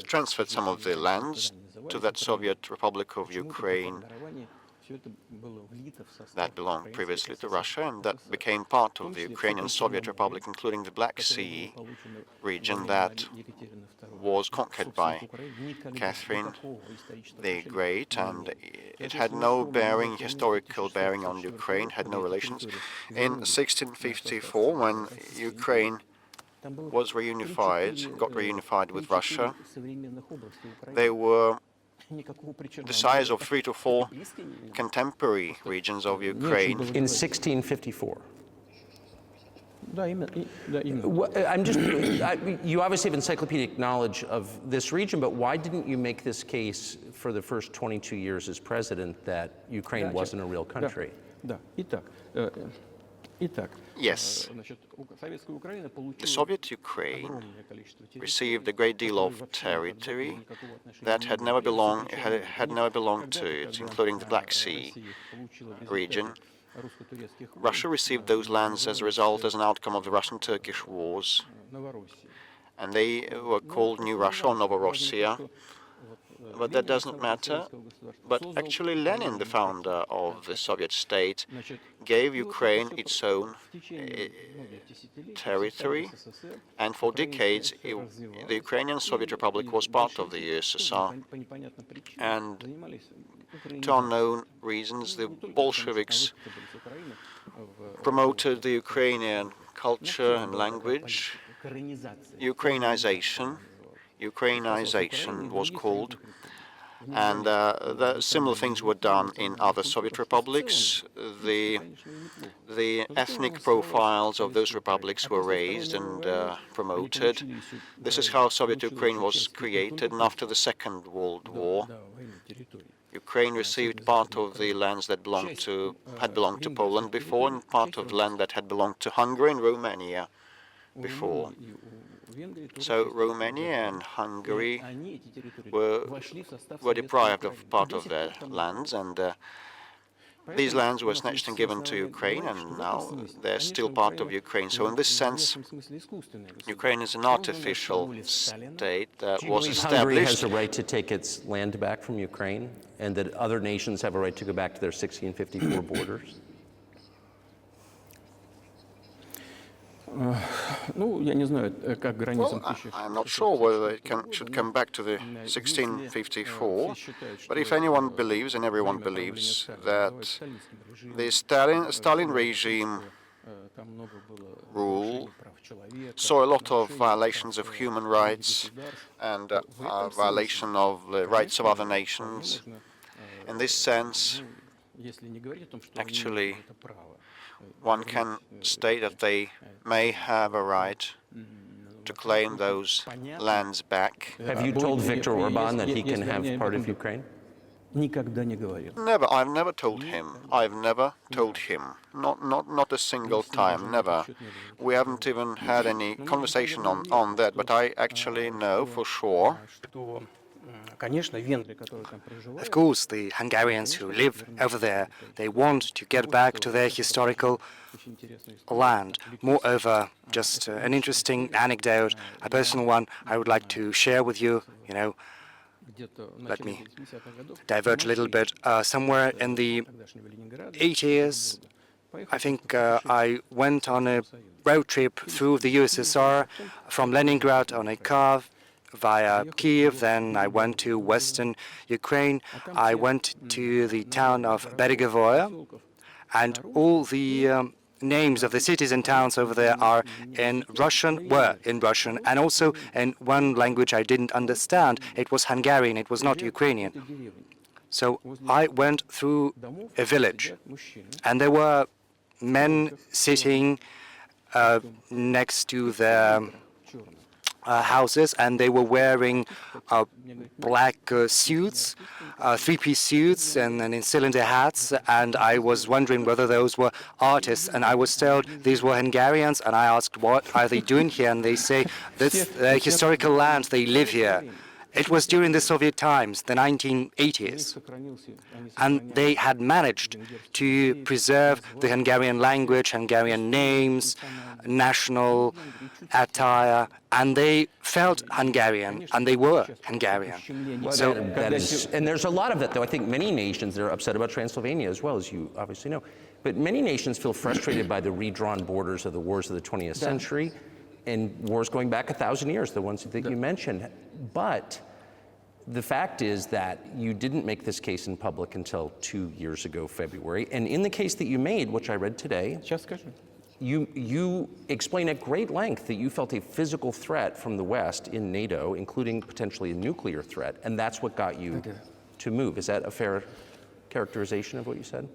transferred some of the lands to that Soviet Republic of Ukraine that belonged previously to Russia, and that became part of the Ukrainian Soviet Republic, including the Black Sea region that was conquered by Catherine the Great, and it had no historical bearing on Ukraine, had no relations. In 1654, when Ukraine was got reunified with Russia, they were the size of 3 to 4 contemporary regions of Ukraine. In 1654. You obviously have encyclopedic knowledge of this region, but why didn't you make this case for the first 22 years as president that Ukraine wasn't a real country? Yes, the Soviet Ukraine received a great deal of territory that had never belonged to it, including the Black Sea region. Russia received those lands as an outcome of the Russian-Turkish wars, and they were called New Russia or Novorossiya. But that doesn't matter. But actually Lenin, the founder of the Soviet state, gave Ukraine its own territory, and for decades the Ukrainian Soviet Republic was part of the USSR. And to unknown reasons, the Bolsheviks promoted the Ukrainian culture and language. Ukrainization was called, And similar things were done in other Soviet republics. The ethnic profiles of those republics were raised and promoted. This is how Soviet Ukraine was created. And after the Second World War, Ukraine received part of the lands that had belonged to Poland before, and part of land that had belonged to Hungary and Romania before. So Romania and Hungary were deprived of part of their lands, and these lands were snatched and given to Ukraine, and now they're still part of Ukraine. So in this sense, Ukraine is an artificial state that was established. Hungary has a right to take its land back from Ukraine, and that other nations have a right to go back to their 1654 borders? Ну, я не знаю, как границам I'm not sure whether it should come back to the 1654, but if anyone believes, and everyone believes, that the Stalin regime rule saw a lot of violations of human rights and violation of the rights of other nations. In this sense, actually, one can state that they may have a right to claim those lands back. Have you told Viktor Orban that he can have part of Ukraine? Never. I've never told him. I've never told him. Not a single time. Never. We haven't even had any conversation on that. But I actually know for sure. Of course, the Hungarians who live over there, they want to get back to their historical land. Moreover, just an interesting anecdote, a personal one I would like to share with you, let me diverge a little bit. Somewhere in the 80s, I think I went on a road trip through the USSR from Leningrad on a car via Kiev, then I went to western Ukraine. I went to the town of Beregovoye, and all the names of the cities and towns over there were in Russian, and also in one language I didn't understand. It was Hungarian, it was not Ukrainian. So I went through a village, and there were men sitting next to their houses, and they were wearing black suits, three-piece suits, and in cylinder hats, and I was wondering whether those were artists, and I was told these were Hungarians, and I asked, what are they doing here? And they say, that's their historical land, they live here. It was during the Soviet times, the 1980s, and they had managed to preserve the Hungarian language, Hungarian names, national attire, and they felt Hungarian, and they were Hungarian. So and there's a lot of that, though. I think many nations are upset about Transylvania as well, as you obviously know. But many nations feel frustrated by the redrawn borders of the wars of the 20th century, and wars going back 1,000 years, the ones that you mentioned. But the fact is that you didn't make this case in public until 2 years ago, February. And in the case that you made, which I read today, you explain at great length that you felt a physical threat from the West in NATO, including potentially a nuclear threat, and that's what got you to move. Is that a fair characterization of what you said?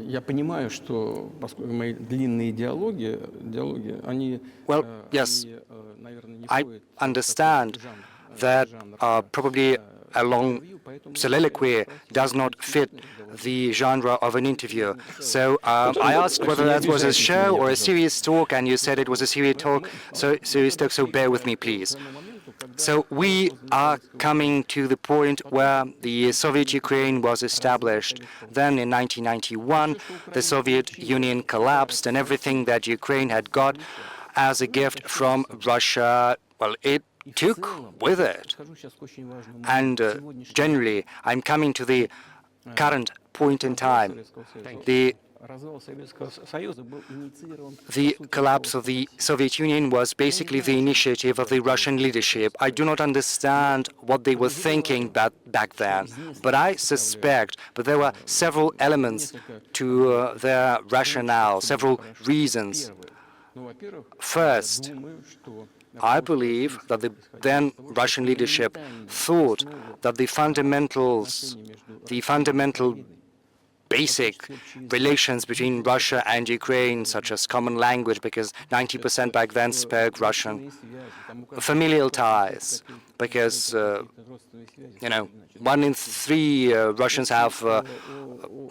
Я понимаю, что поскольку мои длинные диалоги, они, well, yes, I understand that probably a long soliloquy does not fit the genre of an interview. So I asked whether that was a show or a serious talk, and you said it was a serious talk, so bear with me, please. So we are coming to the point where the Soviet Ukraine was established. Then in 1991, the Soviet Union collapsed, and everything that Ukraine had got as a gift from Russia, well, it took with it. And generally, I'm coming to the current point in time. The collapse of the Soviet Union was basically the initiative of the Russian leadership. I do not understand what they were thinking back then, but I suspect that there were several elements to their rationale, several reasons. First, I believe that the then Russian leadership thought that the fundamental basic relations between Russia and Ukraine, such as common language, because 90% back then spoke Russian, familial ties, because, 1 in 3 Russians have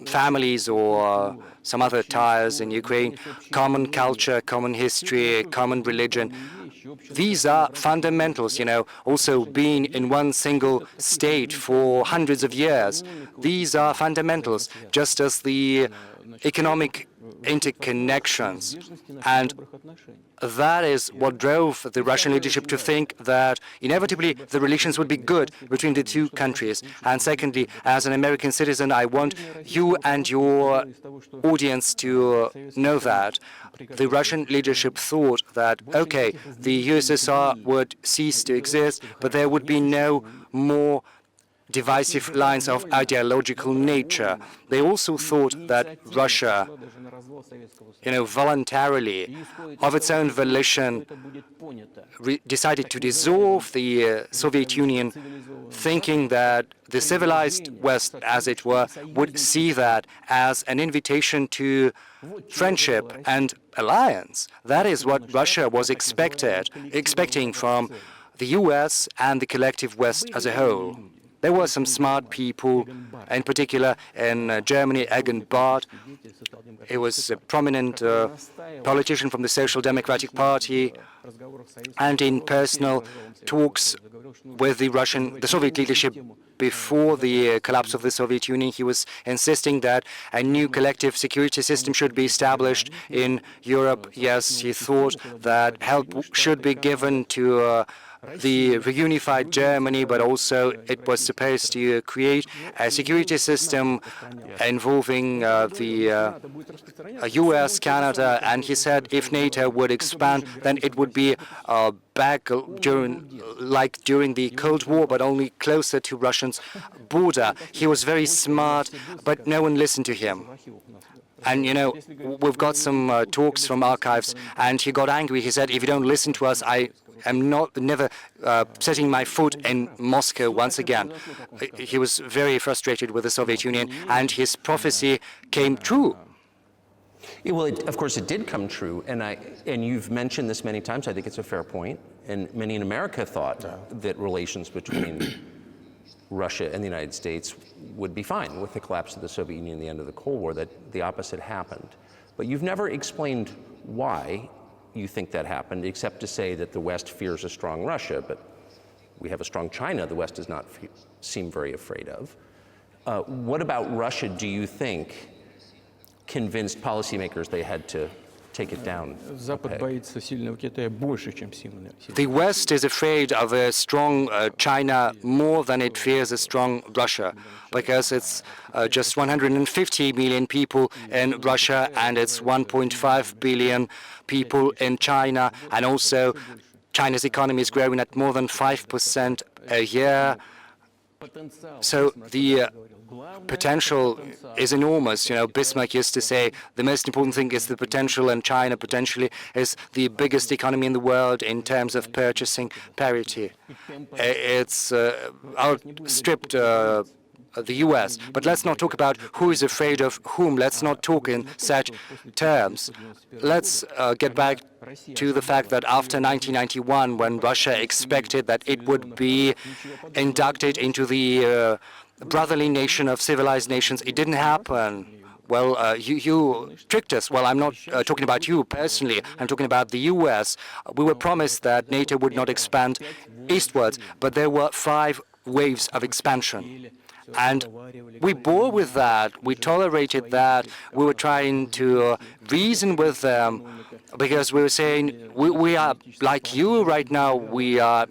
families or some other ties in Ukraine, common culture, common history, common religion. These are fundamentals, also being in one single state for hundreds of years. These are fundamentals, just as the economic interconnections. And that is what drove the Russian leadership to think that inevitably the relations would be good between the two countries. And secondly, as an American citizen, I want you and your audience to know that the Russian leadership thought that, okay, the USSR would cease to exist, but there would be no more divisive lines of ideological nature. They also thought that Russia, voluntarily, of its own volition, decided to dissolve the Soviet Union, thinking that the civilized West, as it were, would see that as an invitation to friendship and alliance. That is what Russia was expecting from the US and the collective West as a whole. There were some smart people, in particular in Germany, Egon Barth. He was a prominent politician from the Social Democratic Party, and in personal talks with the Soviet leadership before the collapse of the Soviet Union, he was insisting that a new collective security system should be established in Europe. Yes, he thought that help should be given to the reunified Germany, but also it was supposed to create a security system involving the US, Canada, and he said if NATO would expand, then it would be back during the Cold War, but only closer to Russia's border. He was very smart, but no one listened to him. And, we've got some talks from archives, and he got angry. He said, if you don't listen to us, I am never setting my foot in Moscow once again. He was very frustrated with the Soviet Union, and his prophecy came true. Well, of course, it did come true, and you've mentioned this many times. I think it's a fair point, and many in America thought that relations between Russia and the United States would be fine with the collapse of the Soviet Union and the end of the Cold War, that the opposite happened. But you've never explained why you think that happened, except to say that the West fears a strong Russia, but we have a strong China the West does not seem very afraid of. What about Russia, do you think, convinced policymakers they had to take it down? The West is afraid of a strong China more than it fears a strong Russia, because it's just 150 million people in Russia and it's 1.5 billion people in China, and also China's economy is growing at more than 5% a year. So the potential is enormous. Bismarck used to say the most important thing is the potential, and China potentially is the biggest economy in the world in terms of purchasing parity. It's outstripped the US. But let's not talk about who is afraid of whom. Let's not talk in such terms. Let's get back to the fact that after 1991, when Russia expected that it would be inducted into the brotherly nation of civilized nations, it didn't happen. Well, you tricked us. Well, I'm not talking about you personally. I'm talking about the US. We were promised that NATO would not expand eastwards, but there were 5 waves of expansion. And we bore with that. We tolerated that. We were trying to reason with them, because we were saying, we are like you right now. We are,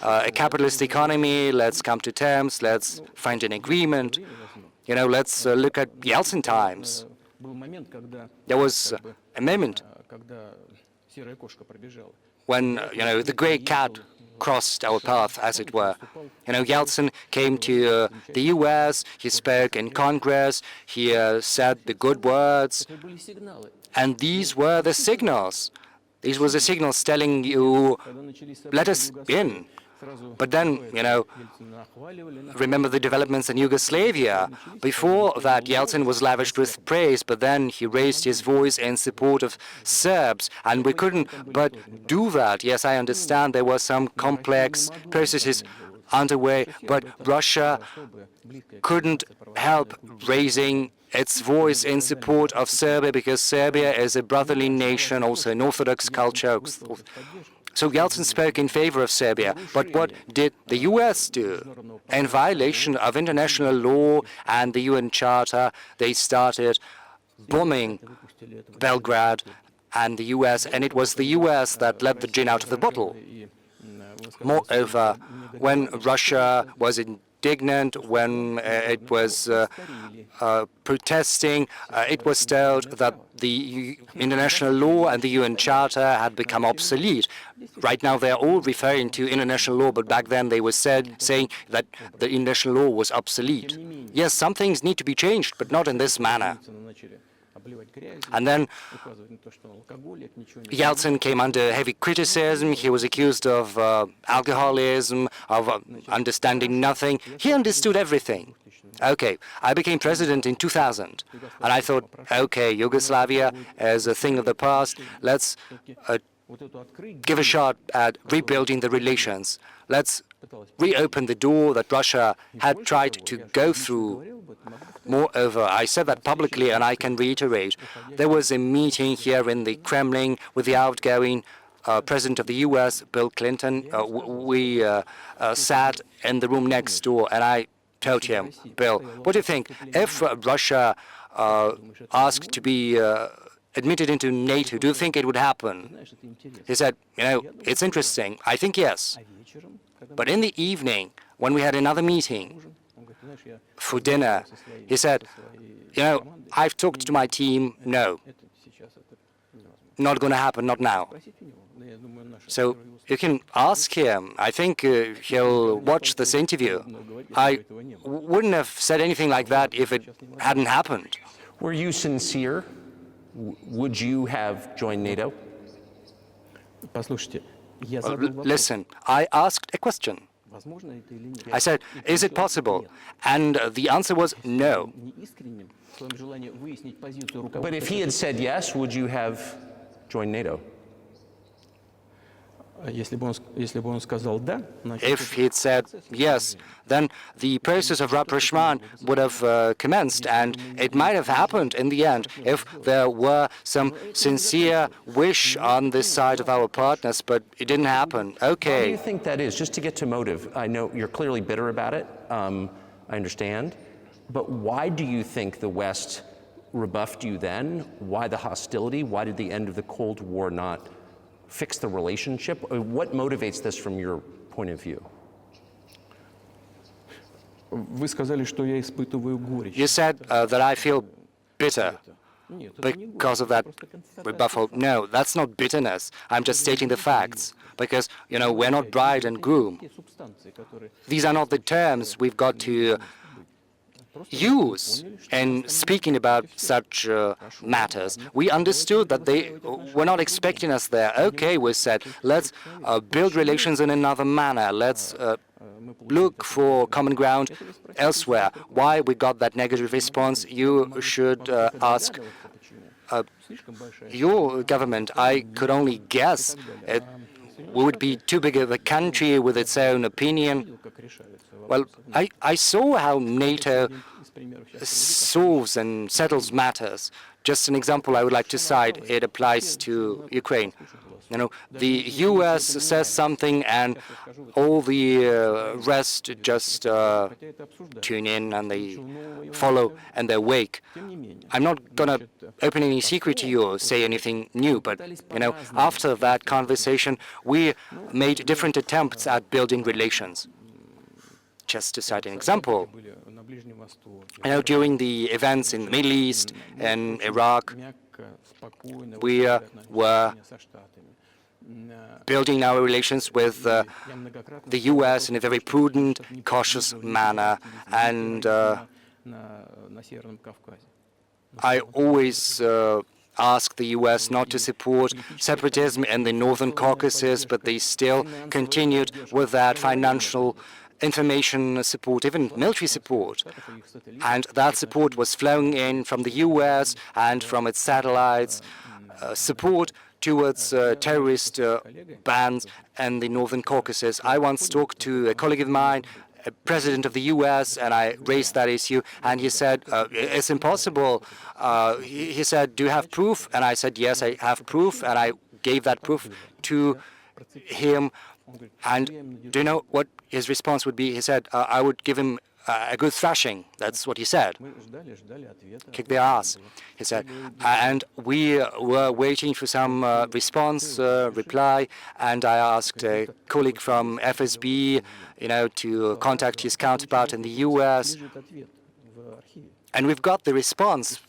a capitalist economy. Let's come to terms. Let's find an agreement. Let's look at Yeltsin times. There was a moment when, the gray cat crossed our path, as it were. Yeltsin came to the US, he spoke in Congress, he said the good words, and these were the signals. It was a signal telling you, let us in. But then, remember the developments in Yugoslavia. Before that, Yeltsin was lavished with praise, but then he raised his voice in support of Serbs, and we couldn't but do that. Yes, I understand there were some complex processes underway, but Russia couldn't help raising its voice in support of Serbia, because Serbia is a brotherly nation, also an Orthodox culture. So Yeltsin spoke in favor of Serbia. But what did the US do? In violation of international law and the UN Charter, they started bombing Belgrade and the US, and it was the US that let the gin out of the bottle. Moreover, when Russia was indignant, when it was protesting, it was told that the international law and the UN Charter had become obsolete. Right now, they are all referring to international law, but back then they were saying that the international law was obsolete. Yes, some things need to be changed, but not in this manner. And then Yeltsin came under heavy criticism. He was accused of alcoholism, of understanding nothing. He understood everything. Okay, I became president in 2000, and I thought, okay, Yugoslavia is a thing of the past. Let's give a shot at rebuilding the relations. Let's reopen the door that Russia had tried to go through. Moreover, I said that publicly, and I can reiterate. There was a meeting here in the Kremlin with the outgoing President of the US, Bill Clinton. We sat in the room next door, and I told him, Bill, what do you think? If Russia asked to be admitted into NATO, do you think it would happen? He said, it's interesting. I think yes. But in the evening, when we had another meeting for dinner, he said, I've talked to my team, no, not going to happen, not now. So you can ask him. I think he'll watch this interview. I wouldn't have said anything like that if it hadn't happened. Were you sincere? Would you have joined NATO? Listen, I asked a question. I said, is it possible? And the answer was no. But if he had said yes, would you have joined NATO? If he'd said yes, then the process of rapprochement would have commenced, and it might have happened in the end if there were some sincere wish on this side of our partners, but it didn't happen. Okay. Why do you think that is? Just to get to motive. I know you're clearly bitter about it. I understand. But why do you think the West rebuffed you then? Why the hostility? Why did the end of the Cold War not fix the relationship? What motivates this from your point of view? Вы сказали, что я испытываю горечь. You said that I feel bitter because of that rebuffal. No, that's not bitterness. I'm just stating the facts. Because, we're not bride and groom. These are not the terms we've got to use in speaking about such matters. We understood that they were not expecting us there. Okay, we said, let's build relations in another manner. Let's look for common ground elsewhere. Why we got that negative response, you should ask your government. I could only guess. We would be too big of a country with its own opinion. Well, I saw how NATO solves and settles matters. Just an example I would like to cite. It applies to Ukraine. The US says something and all the rest just tune in and they follow and they wake. I'm not going to open any secret to you or say anything new, but after that conversation, we made different attempts at building relations. Just to cite an example, during the events in the Middle East and Iraq, we were building our relations with the US in a very prudent, cautious manner, and I always asked the US not to support separatism in the Northern Caucasus, but they still continued with that financial information support, even military support. And that support was flowing in from the US and from its satellites, support towards terrorist bands in the Northern Caucasus. I once talked to a colleague of mine, a president of the US, and I raised that issue, and he said, it's impossible. He said, do you have proof? And I said, yes, I have proof, and I gave that proof to him. And do you know what his response would be? He said, I would give him a good thrashing. That's what he said. Kick their ass, he said. And we were waiting for some response, reply, and I asked a colleague from FSB, to contact his counterpart in the US. And we've got the response,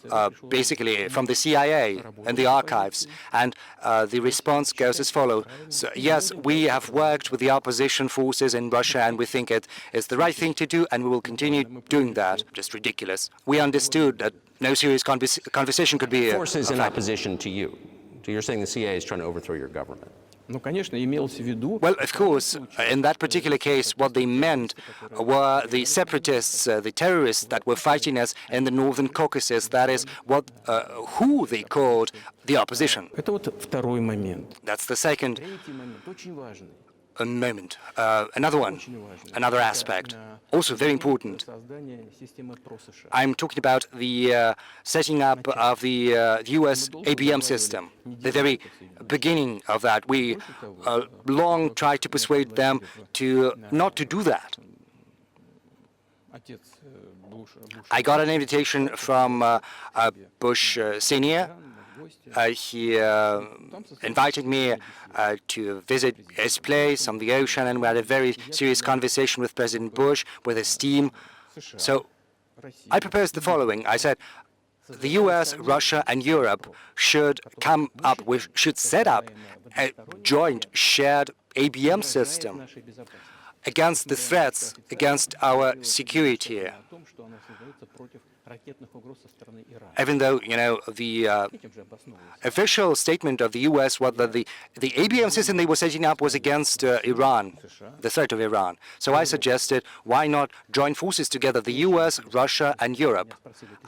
basically, from the CIA and the archives. And the response goes as follows. So, yes, we have worked with the opposition forces in Russia, and we think it is the right thing to do, and we will continue doing that. Just ridiculous. We understood that no serious conversation could be forces in opposition to you. So you're saying the CIA is trying to overthrow your government? Well, of course, in that particular case, what they meant were the separatists, the terrorists that were fighting us in the Northern Caucasus. That is who they called the opposition. That's the second moment. Another one, another aspect, also very important. I'm talking about the setting up of the US ABM system, the very beginning of that. We long tried to persuade them to not to do that. I got an invitation from Bush Sr. He invited me to visit his place on the ocean, and we had a very serious conversation with President Bush, with his team. So I proposed the following. I said, the US, Russia, and Europe should should set up a joint shared ABM system against the threats against our security. Even though, the official statement of the US was that the ABM system they were setting up was against Iran, the threat of Iran. So I suggested, why not join forces together, the US, Russia, and Europe?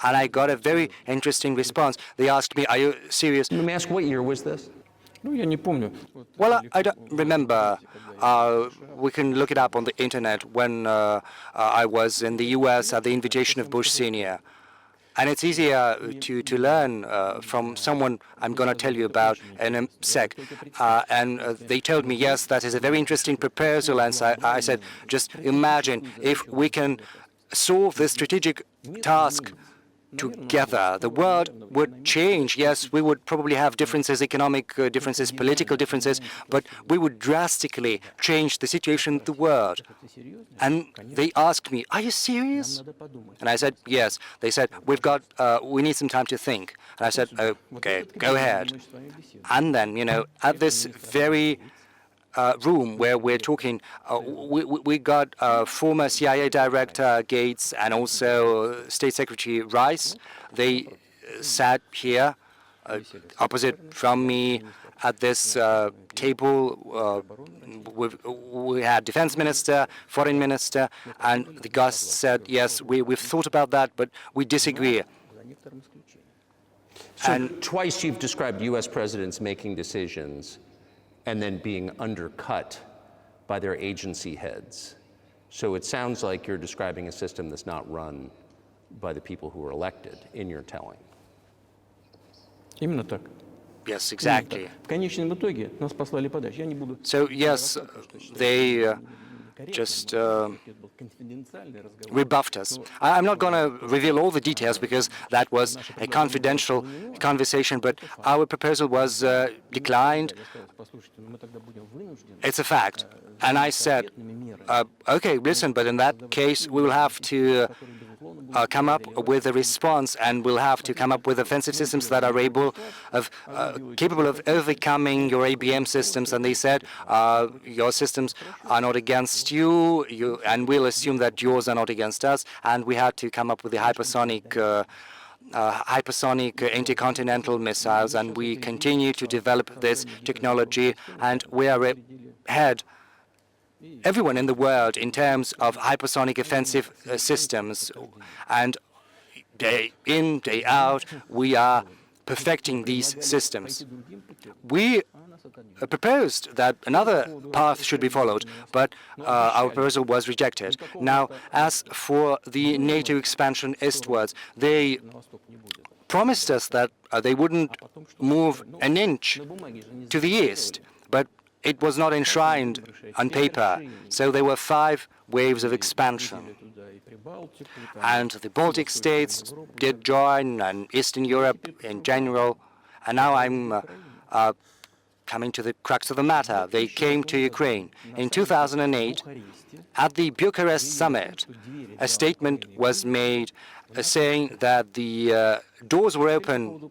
And I got a very interesting response. They asked me, are you serious? Let me ask, what year was this? Well, I don't remember. We can look it up on the internet when I was in the US at the invitation of Bush Sr. And it's easier to learn from someone I'm going to tell you about in a sec. And they told me, yes, that is a very interesting proposal. And so I said, just imagine if we can solve this strategic task together, the world would change. Yes, we would probably have differences, economic differences, political differences, but we would drastically change the situation in the world. And they asked me, are you serious? And I said, yes. They said, we need some time to think. And I said, okay, go ahead. And then, at this very room where we're talking, we got former CIA Director Gates and also State Secretary Rice. They sat here opposite from me at this table. We had Defense Minister, Foreign Minister, and the guests said, yes, we've thought about that, but we disagree. So twice you've described US presidents making decisions and then being undercut by their agency heads. So it sounds like you're describing a system that's not run by the people who were elected, in your telling. Yes, exactly. So yes, they just rebuffed us. I'm not going to reveal all the details because that was a confidential conversation, but our proposal was declined. It's a fact. And I said, okay, listen, but in that case, we will have to come up with a response, and we'll have to come up with offensive systems that are capable of overcoming your ABM systems. And they said, your systems are not against you, and we'll assume that yours are not against us. And we had to come up with the hypersonic hypersonic intercontinental missiles, and we continue to develop this technology, and we are ahead everyone in the world in terms of hypersonic offensive systems. And day in, day out, we are perfecting these systems. We proposed that another path should be followed, but our proposal was rejected. Now, as for the NATO expansion eastwards, they promised us that they wouldn't move an inch to the east, but it was not enshrined on paper. So there were 5 waves of expansion. And the Baltic states did join, and Eastern Europe in general. And now I'm coming to the crux of the matter. They came to Ukraine. In 2008, at the Bucharest summit, a statement was made saying that the doors were open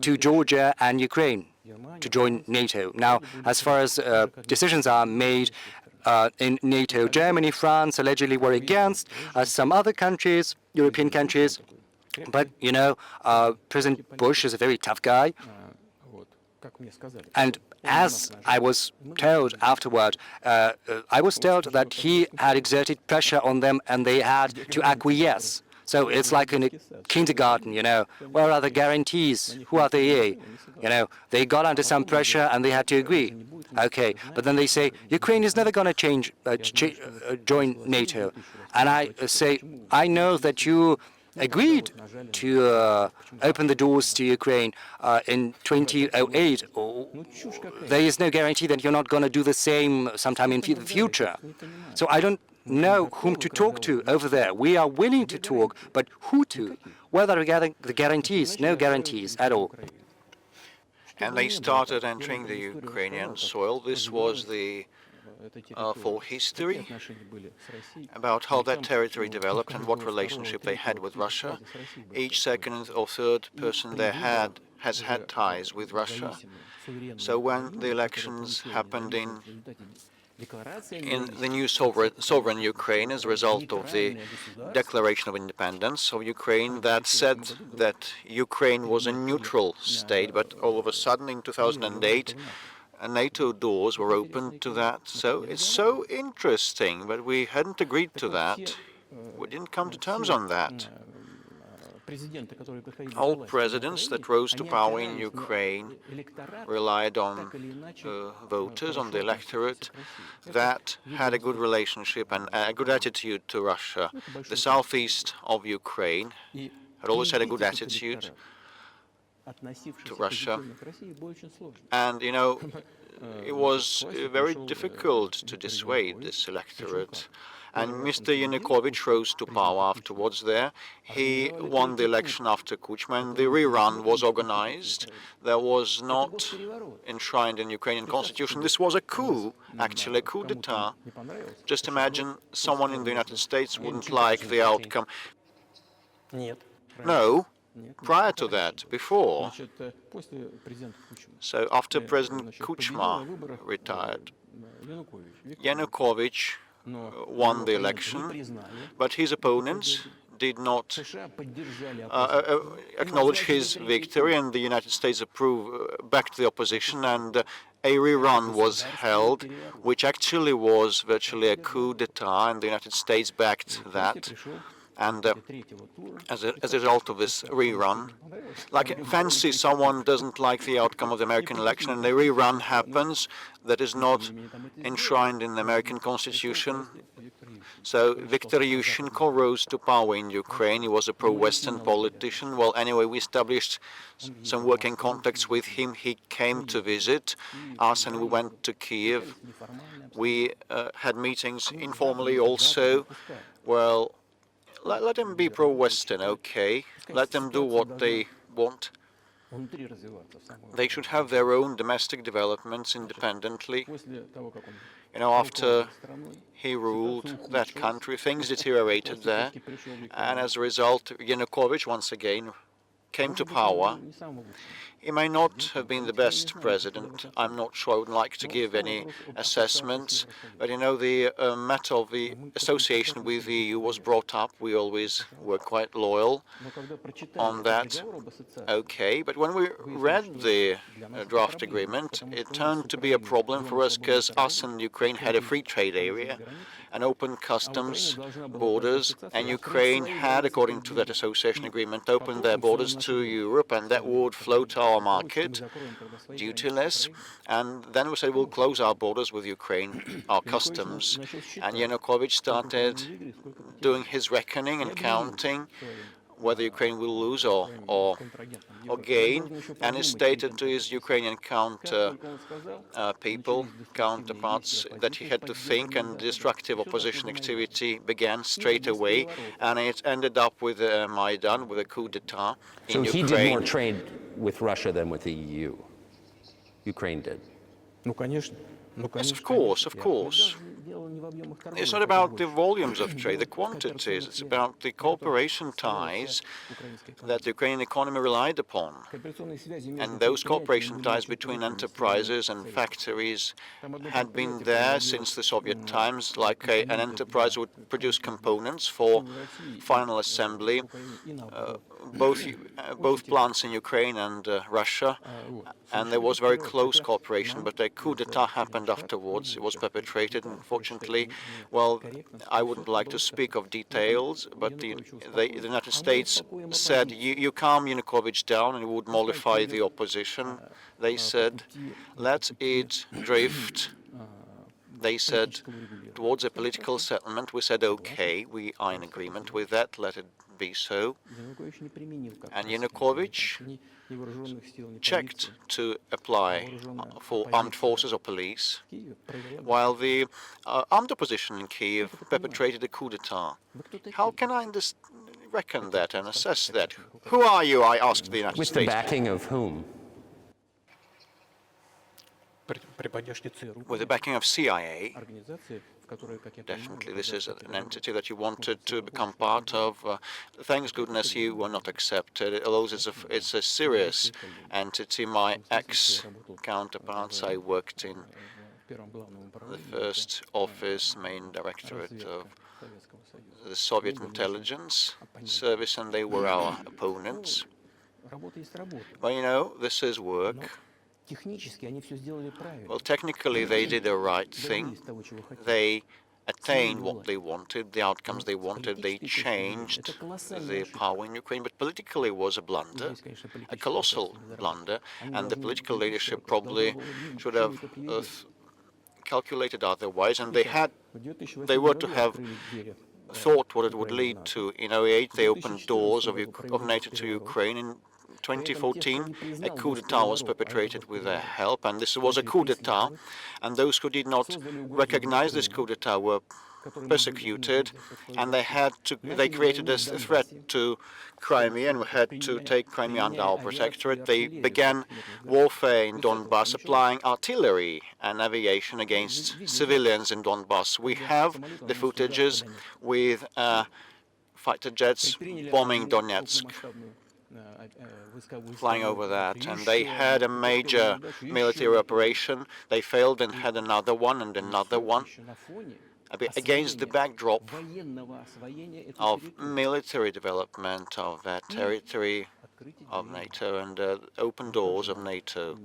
to Georgia and Ukraine to join NATO. Now, as far as decisions are made in NATO, Germany, France allegedly were against, some other countries, European countries. But, you know, President Bush is a very tough guy. And as I was told afterward, I was told that he had exerted pressure on them and they had to acquiesce. So it's like in a kindergarten, you know, where are the guarantees? Who are they? You know, they got under some pressure and they had to agree. Okay, but then they say, Ukraine is never going to join NATO. And I say, I know that you agreed to open the doors to Ukraine in 2008. There is no guarantee that you're not going to do the same sometime in the future. So I don't know whom to talk to over there. We are willing to talk, but who to? Whether regarding the guarantees, no guarantees at all. And they started entering the Ukrainian soil. This was the for history about how that territory developed and what relationship they had with Russia. Each second or third person there has had ties with Russia. So when the elections happened in the new sovereign Ukraine as a result of the Declaration of Independence of Ukraine that said that Ukraine was a neutral state, but all of a sudden in 2008 NATO doors were opened to that. So it's so interesting, but we hadn't agreed to that. We didn't come to terms on that. All presidents that rose to power in Ukraine relied on voters, on the electorate that had a good relationship and a good attitude to Russia. The southeast of Ukraine had always had a good attitude to Russia. And, you know, it was very difficult to dissuade this electorate. And Mr. Yanukovych rose to power afterwards there. He won the election after Kuchma. The rerun was organized. There was not enshrined in Ukrainian constitution. This was a coup, actually, a coup d'etat. Just imagine someone in the United States wouldn't like the outcome. No. Prior to that, before. So after President Kuchma retired, Yanukovych won the election, but his opponents did not acknowledge his victory, and the United States backed the opposition, and a rerun was held, which actually was virtually a coup d'etat, and the United States backed that. And as a result of this rerun, like fancy someone doesn't like the outcome of the American election and a rerun happens that is not enshrined in the American Constitution. So Viktor Yushchenko rose to power in Ukraine. He was a pro-Western politician. Well, anyway, we established some working contacts with him. He came to visit us and we went to Kiev. We had meetings informally also. Well, let them be pro-Western, okay? Let them do what they want. They should have their own domestic developments independently. You know, after he ruled that country, things deteriorated there. And as a result, Yanukovych once again came to power. He may not have been the best president. I'm not sure I would like to give any assessments. But you know, the matter of the association with the EU was brought up. We always were quite loyal on that. Okay, but when we read the draft agreement, it turned to be a problem for us because us and Ukraine had a free trade area, an open customs borders, and Ukraine had, according to that association agreement, opened their borders to Europe, and that would flow to our market duty-less. And then we said we'll close our borders with Ukraine, our customs. And Yanukovych started doing his reckoning and counting whether Ukraine will lose or gain, and he stated to his Ukrainian counterparts that he had to think, and destructive opposition activity began straight away, and it ended up with Maidan, with a coup d'etat in Ukraine. So he did more trade with Russia than with the EU? Ukraine did? Yes, of course, of course. It's not about the volumes of trade, the quantities. It's about the cooperation ties that the Ukrainian economy relied upon. And those cooperation ties between enterprises and factories had been there since the Soviet times, like an enterprise would produce components for final assembly, both plants in Ukraine and Russia, and there was very close cooperation, but a coup d'etat happened afterwards. It was perpetrated, unfortunately. Well, I wouldn't like to speak of details, but the United States said, you calm Yanukovych down and it would mollify the opposition. They said, let it drift. They said, towards a political settlement. We said, okay, we are in agreement with that, let it be so. And Yanukovych checked to apply for armed forces or police, while the armed opposition in Kyiv perpetrated a coup d'etat. How can I reckon that and assess that? Who are you, I asked the United States. With the backing of whom? With the backing of CIA. Definitely, this is an entity that you wanted to become part of. Thanks goodness you were not accepted. Although it's a serious entity. My ex-counterparts, I worked in the first office, main directorate of the Soviet intelligence service, and they were our opponents. Well, you know, this is work. Well, technically, they did the right thing. They attained what they wanted, the outcomes they wanted. They changed the power in Ukraine. But politically, it was a blunder, a colossal blunder. And the political leadership probably should have calculated otherwise. And they were to have thought what it would lead to. In 2008, they opened doors of NATO to Ukraine. In 2014, a coup d'etat was perpetrated with their help, and this was a coup d'etat, and those who did not recognize this coup d'etat were persecuted, and they created a threat to Crimea and had to take Crimea under our protectorate. They began warfare in Donbass, applying artillery and aviation against civilians in Donbass. We have the footages with fighter jets bombing Donetsk, flying over that, and they had a major military operation. They failed and had another one and another one. Against the backdrop of military development of that territory of NATO and open doors of NATO.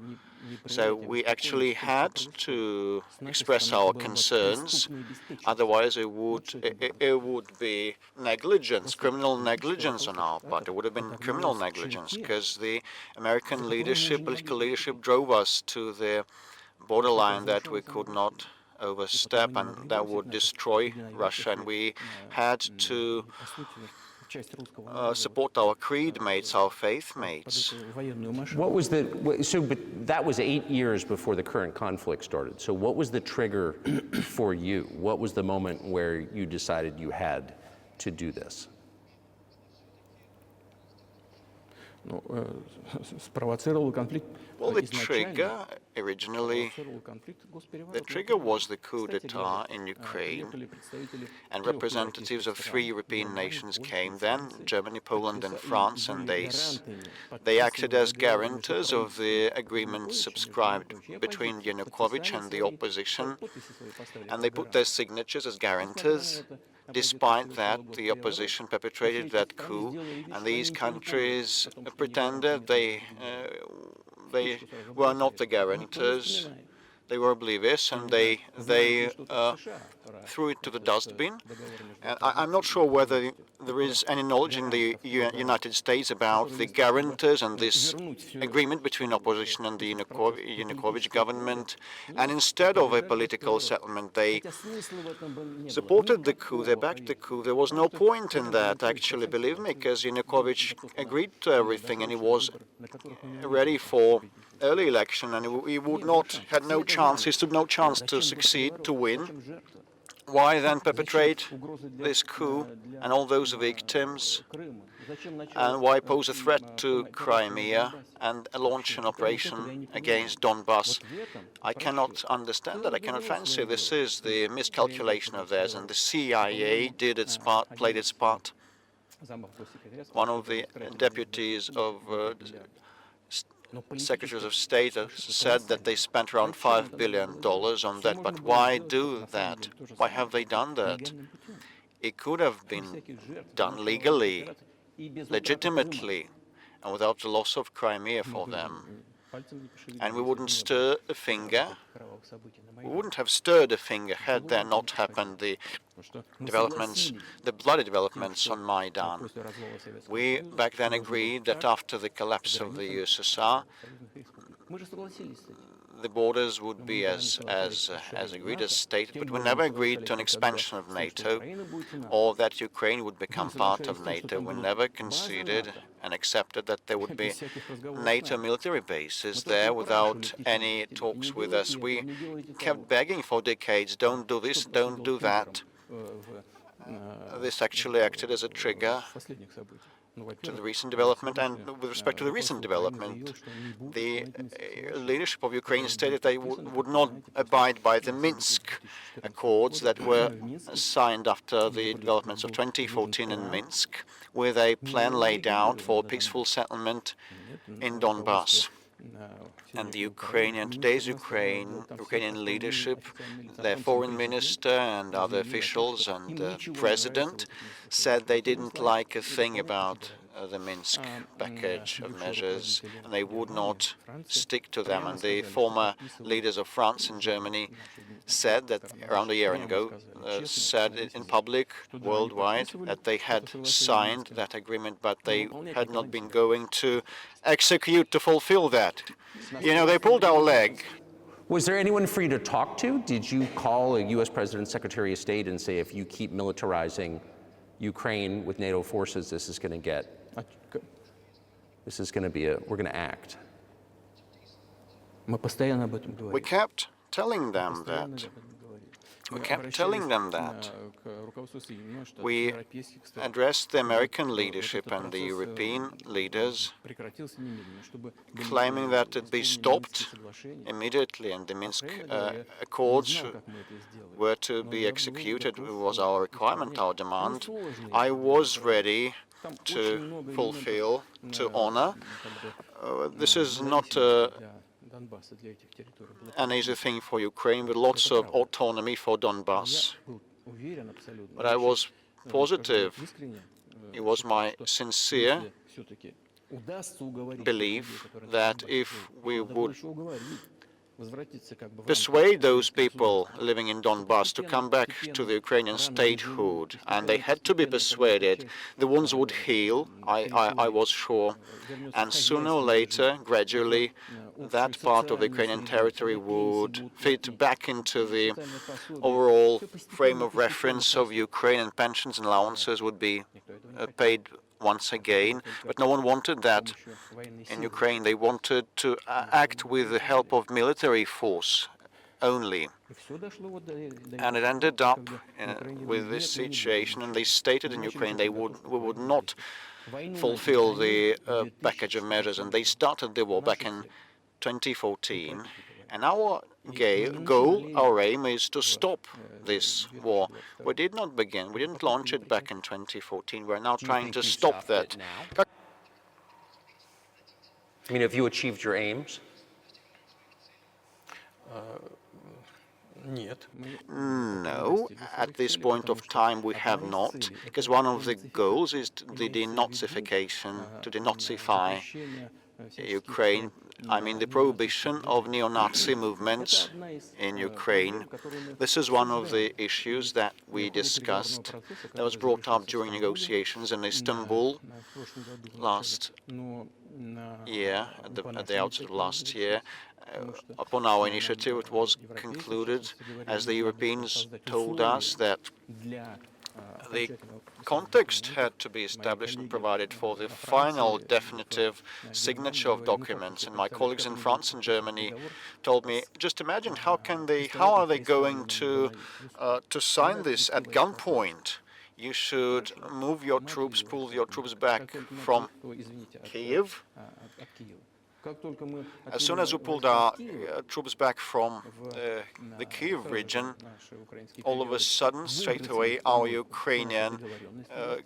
So we actually had to express our concerns, otherwise it would be negligence, criminal negligence on our part. It would have been criminal negligence because the American leadership, political leadership, drove us to the borderline that we could not overstep, and that would destroy Russia, and we had to support our creed mates, our faith mates. What was but that was 8 years before the current conflict started. So what was the trigger for you? What was the moment where you decided you had to do this? спровоцировал конфликт Well, the trigger originally, the trigger was the coup d'etat in Ukraine, and representatives of 3 European nations came then, Germany, Poland and France, and they acted as guarantors of the agreement subscribed between Yanukovych and the opposition, and they put their signatures as guarantors. Despite that, the opposition perpetrated that coup, and these countries pretended they were not the guarantors. They were oblivious, and they threw it to the dustbin. And I'm not sure whether there is any knowledge in the United States about the guarantors and this agreement between opposition and the Yanukovych government. And instead of a political settlement, they supported the coup, they backed the coup. There was no point in that, actually, believe me, because Yanukovych agreed to everything, and he was ready for early election, and he had no chance, he stood no chance to succeed, to win. Why then perpetrate this coup and all those victims? And why pose a threat to Crimea and launch an operation against Donbass? I cannot understand that. I cannot fancy. This is the miscalculation of theirs, and the CIA did its part, played its part. One of the deputies of Secretaries of State said that they spent around $5 billion on that. But why do that? Why have they done that? It could have been done legally, legitimately, and without the loss of Crimea for them. And we wouldn't stir a finger. We wouldn't have stirred a finger had there not happened the developments, the bloody developments on Maidan. We back then agreed that after the collapse of the USSR, the borders would be as agreed, as stated, but we never agreed to an expansion of NATO or that Ukraine would become part of NATO. We never conceded and accepted that there would be NATO military bases there without any talks with us. We kept begging for decades, don't do this, don't do that. This actually acted as a trigger to the recent development, and with respect to the recent development, the leadership of Ukraine stated they would not abide by the Minsk Accords that were signed after the developments of 2014 in Minsk, with a plan laid out for peaceful settlement in Donbass. And the today's Ukrainian leadership, their foreign minister and other officials and the president said they didn't like a thing about the Minsk package of measures, and they would not stick to them. And the former leaders of France and Germany said that around a year ago, said in public, worldwide, that they had signed that agreement, but they had not been going to execute, to fulfill that. You know, they pulled our leg. Was there anyone for you to talk to? Did you call a U.S. President, Secretary of State, and say, if you keep militarizing Ukraine with NATO forces, this is going to be we're going to act? We kept telling them that. We kept telling them that. We addressed the American leadership and the European leaders, claiming that it be stopped immediately and the Minsk Accords were to be executed. It was our requirement, our demand. I was ready to fulfill, to honor. This is not an easy thing for Ukraine, with lots of autonomy for Donbass. But I was positive. It was my sincere belief that if we would persuade those people living in Donbass to come back to the Ukrainian statehood, and they had to be persuaded, the wounds would heal, I was sure, and sooner or later, gradually, that part of the Ukrainian territory would fit back into the overall frame of reference of Ukraine, and pensions and allowances would be paid once again. But no one wanted that in Ukraine. They wanted to act with the help of military force, only. And it ended up with this situation, and they stated in Ukraine we would not fulfill the package of measures, and they started the war back in 2014. And our goal, our aim is to stop this war. We did not begin, we didn't launch it back in 2014. We're now trying to stop that. I mean, have you achieved your aims? No, at this point of time we have not, because one of the goals is the denazification, to denazify Ukraine. I mean, the prohibition of neo-Nazi movements in Ukraine. This is one of the issues that we discussed, that was brought up during negotiations in Istanbul last year, at the outset of last year. Upon our initiative, it was concluded, as the Europeans told us, that the context had to be established and provided for the final definitive signature of documents. And my colleagues in France and Germany told me, just imagine how are they going to sign this at gunpoint? You should move your troops, pull your troops back from Kiev. As soon as we pulled our troops back from the Kiev region, all of a sudden, straight away, our Ukrainian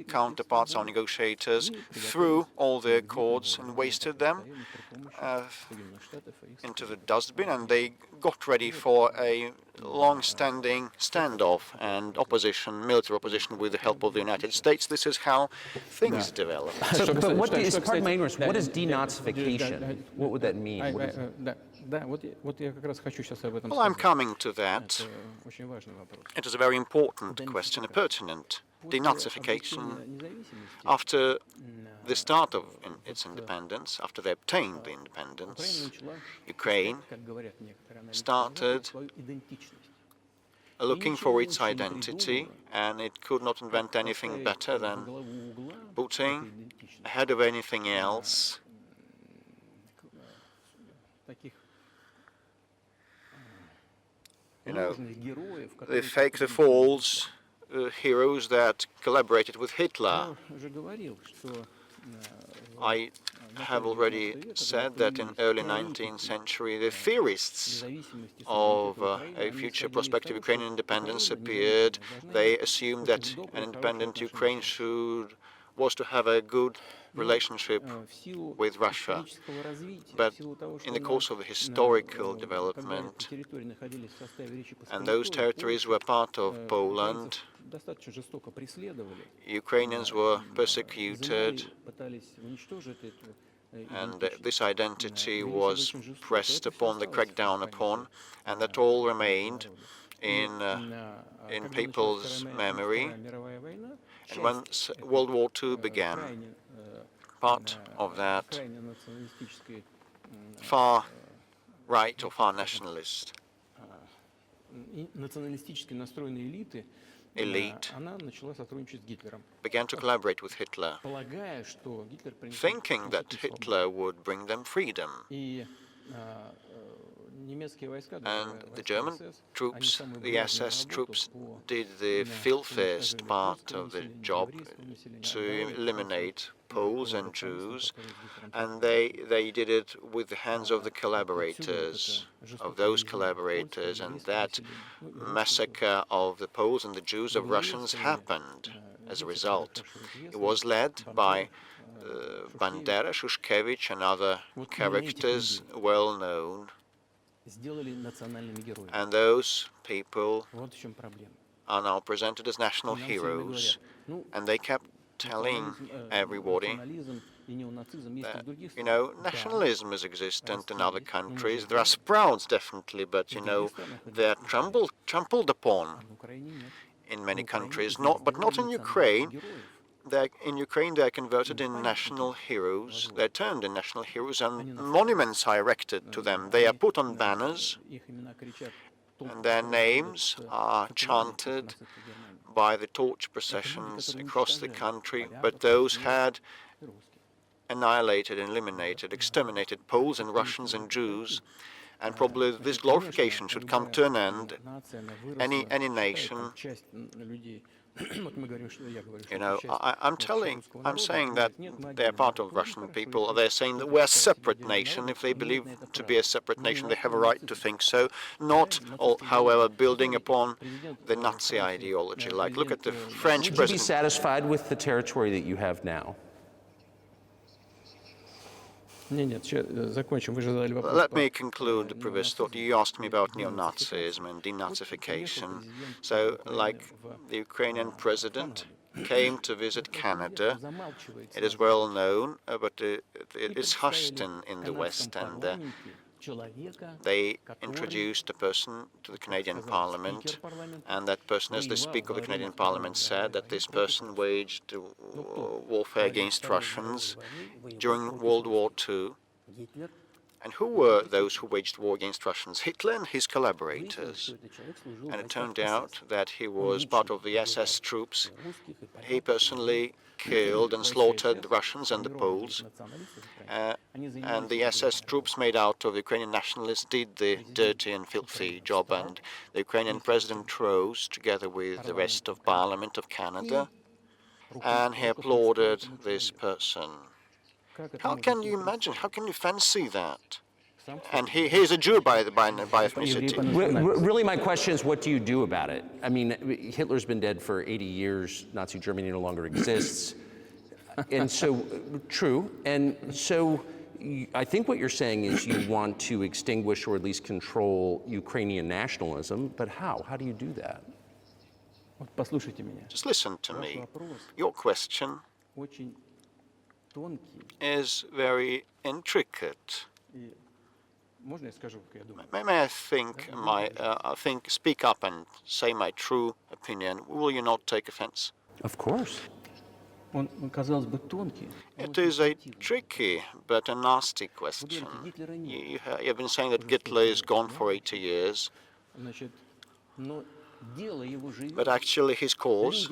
counterparts, our negotiators, threw all the accords and wasted them into the dustbin, and they got ready for a long-standing standoff and opposition, military opposition, with the help of the United States. This is how things developed. But what is, pardon my ignorance, what is denazification? What would that mean? Well, I'm coming to that. It is a very important question, a pertinent. Denazification, after the start of its independence, after they obtained the independence, Ukraine started looking for its identity, and it could not invent anything better than putting ahead of anything else the false heroes that collaborated with Hitler. I have already said that in early 19th century, the theorists of a future prospective Ukrainian independence appeared. They assumed that an independent Ukraine was to have a good relationship with Russia. But in the course of the historical development, and those territories were part of Poland, Ukrainians were persecuted, and this identity was pressed upon, the crackdown upon, and that all remained in people's memory. And when World War II began, part of that far right or far nationalist elite began to collaborate with Hitler, thinking that Hitler would bring them freedom. And the German troops, the SS troops, did the filthiest part of the job to eliminate Poles and Jews, and they did it with the hands of the collaborators, of those collaborators, and that massacre of the Poles and the Jews, of Russians, happened as a result. It was led by Bandera, Shushkevich, and other characters well known. And those people are now presented as national heroes, and they kept telling everybody that, nationalism is existent in other countries. There are sprouts, definitely, but, they're trampled upon in many countries, but not in Ukraine. In Ukraine, they're converted in national heroes. They're turned in national heroes, and monuments are erected to them. They are put on banners, and their names are chanted by the torch processions across the country. But those had annihilated, eliminated, exterminated Poles and Russians and Jews. And probably this glorification should come to an end. Any nation, you know, I'm saying that they're part of Russian people. They're saying that we're a separate nation. If they believe to be a separate nation, they have a right to think so. Not, however, building upon the Nazi ideology. Like, look at the French president. Would you be satisfied with the territory that you have now? Let me conclude the previous thought. You asked me about neo-Nazism and denazification. So, like, the Ukrainian president came to visit Canada. It is well known, but it is hushed in the West, and they introduced a person to the Canadian Parliament, and that person, as the Speaker of the Canadian Parliament said, that this person waged warfare against Russians during World War II. And who were those who waged war against Russians? Hitler and his collaborators. And it turned out that he was part of the SS troops. He personally killed and slaughtered the Russians and the Poles. And the SS troops made out of Ukrainian nationalists did the dirty and filthy job. And the Ukrainian president rose together with the rest of Parliament of Canada, and he applauded this person. How can you imagine? How can you fancy that? And he's a Jew by ethnicity. Really, my question is, what do you do about it? I mean, Hitler's been dead for 80 years. Nazi Germany no longer exists. And so, true. And so, I think what you're saying is you want to extinguish or at least control Ukrainian nationalism. But how? How do you do that? Just listen to me. Your question is very intricate. May I speak up and say my true opinion? Will you not take offense? Of course. It is a tricky but a nasty question. You've been saying that Hitler is gone for 80 years, but actually his cause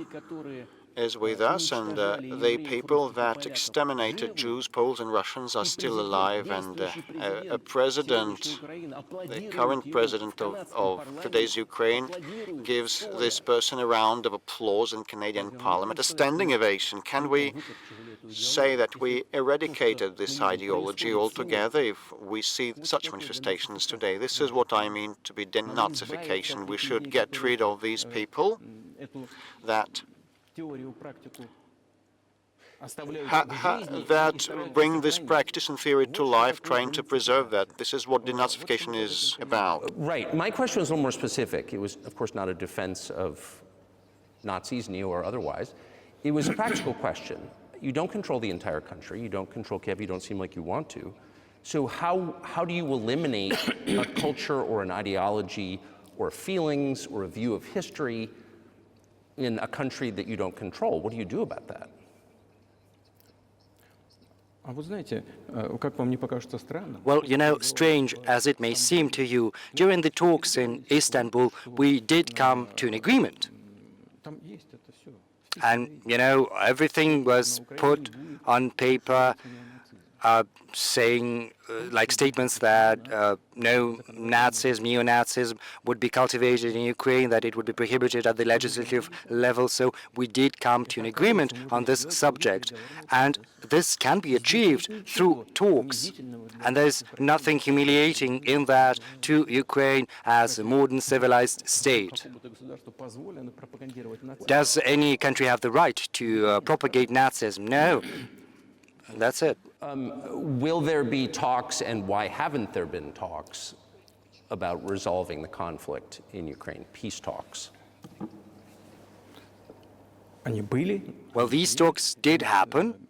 is with us, and the people that exterminated Jews, Poles, and Russians are still alive, and a president, the current president of today's Ukraine, gives this person a round of applause in Canadian Parliament, a standing ovation. Can we say that we eradicated this ideology altogether if we see such manifestations today? This is what I mean to be denazification. We should get rid of these people that bring this practice and theory to life, trying to preserve that. This is what denazification is about. Right. My question was a little more specific. It was, of course, not a defense of Nazis, neo or otherwise. It was a practical question. You don't control the entire country. You don't control Kiev. You don't seem like you want to. So how do you eliminate a culture or an ideology or feelings or a view of history in a country that you don't control? What do you do about that? Well, you know, strange as it may seem to you, during the talks in Istanbul, we did come to an agreement. And, you know, everything was put on paper, saying, like statements that no Nazism, neo-Nazism would be cultivated in Ukraine, that it would be prohibited at the legislative level. So we did come to an agreement on this subject. And this can be achieved through talks. And there's nothing humiliating in that to Ukraine as a modern civilized state. Does any country have the right to propagate Nazism? No. That's it. Will there be talks, and why haven't there been talks about resolving the conflict in Ukraine, peace talks? Well, these talks did happen,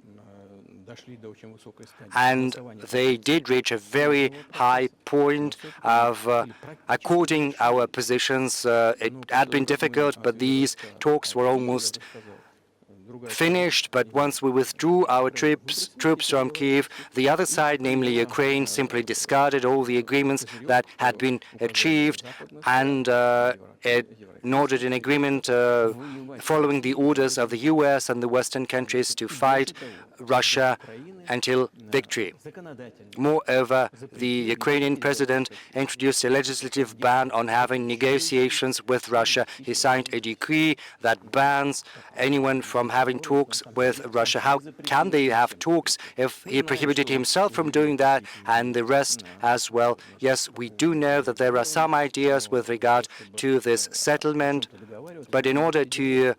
and they did reach a very high point of according our positions. It had been difficult, but these talks were almost finished, but once we withdrew our troops from Kyiv, the other side, namely Ukraine, simply discarded all the agreements that had been achieved and nodded an agreement following the orders of the US and the Western countries to fight Russia until victory. Moreover, the Ukrainian president introduced a legislative ban on having negotiations with Russia. He signed a decree that bans anyone from having talks with Russia. How can they have talks if he prohibited himself from doing that and the rest as well? Yes, we do know that there are some ideas with regard to this settlement, but in order to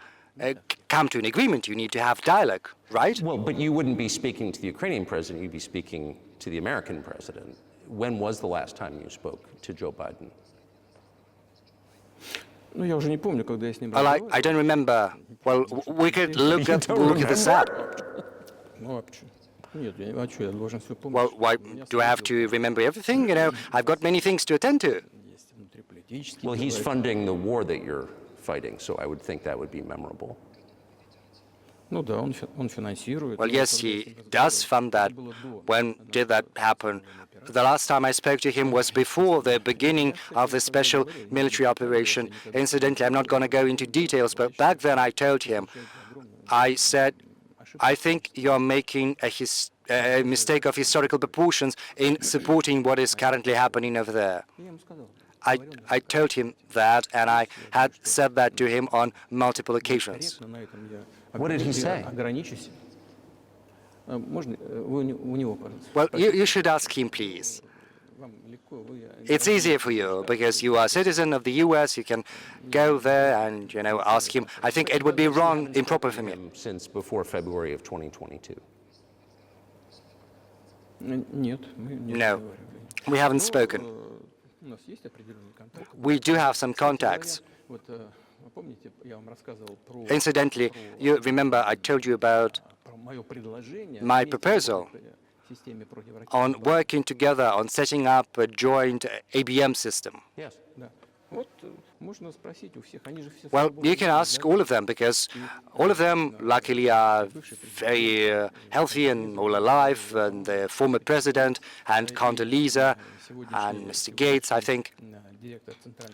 come to an agreement, you need to have dialogue, right? Well, but you wouldn't be speaking to the Ukrainian president, you'd be speaking to the American president. When was the last time you spoke to Joe Biden? Well, I don't remember. Well, we could look this up. Well, why do I have to remember everything? You know, I've got many things to attend to. Well, he's funding the war that you're fighting, so I would think that would be memorable. Well, yes, he does fund that. When did that happen? The last time I spoke to him was before the beginning of the special military operation. Incidentally, I'm not going to go into details, but back then I told him, I said, I think you're making a mistake of historical proportions in supporting what is currently happening over there. I told him that, and I had said that to him on multiple occasions. What did he say? Well, you should ask him, please. It's easier for you because you are a citizen of the US. You can go there and, you know, ask him. I think it would be wrong, improper for me. Since before February of 2022. No, we haven't spoken. We do have some contacts. Incidentally, you remember I told you about my proposal on working together on setting up a joint ABM system. Yes. Well, you can ask all of them because all of them luckily are very healthy and all alive, and the former president and Condoleezza and Mr. Gates, I think,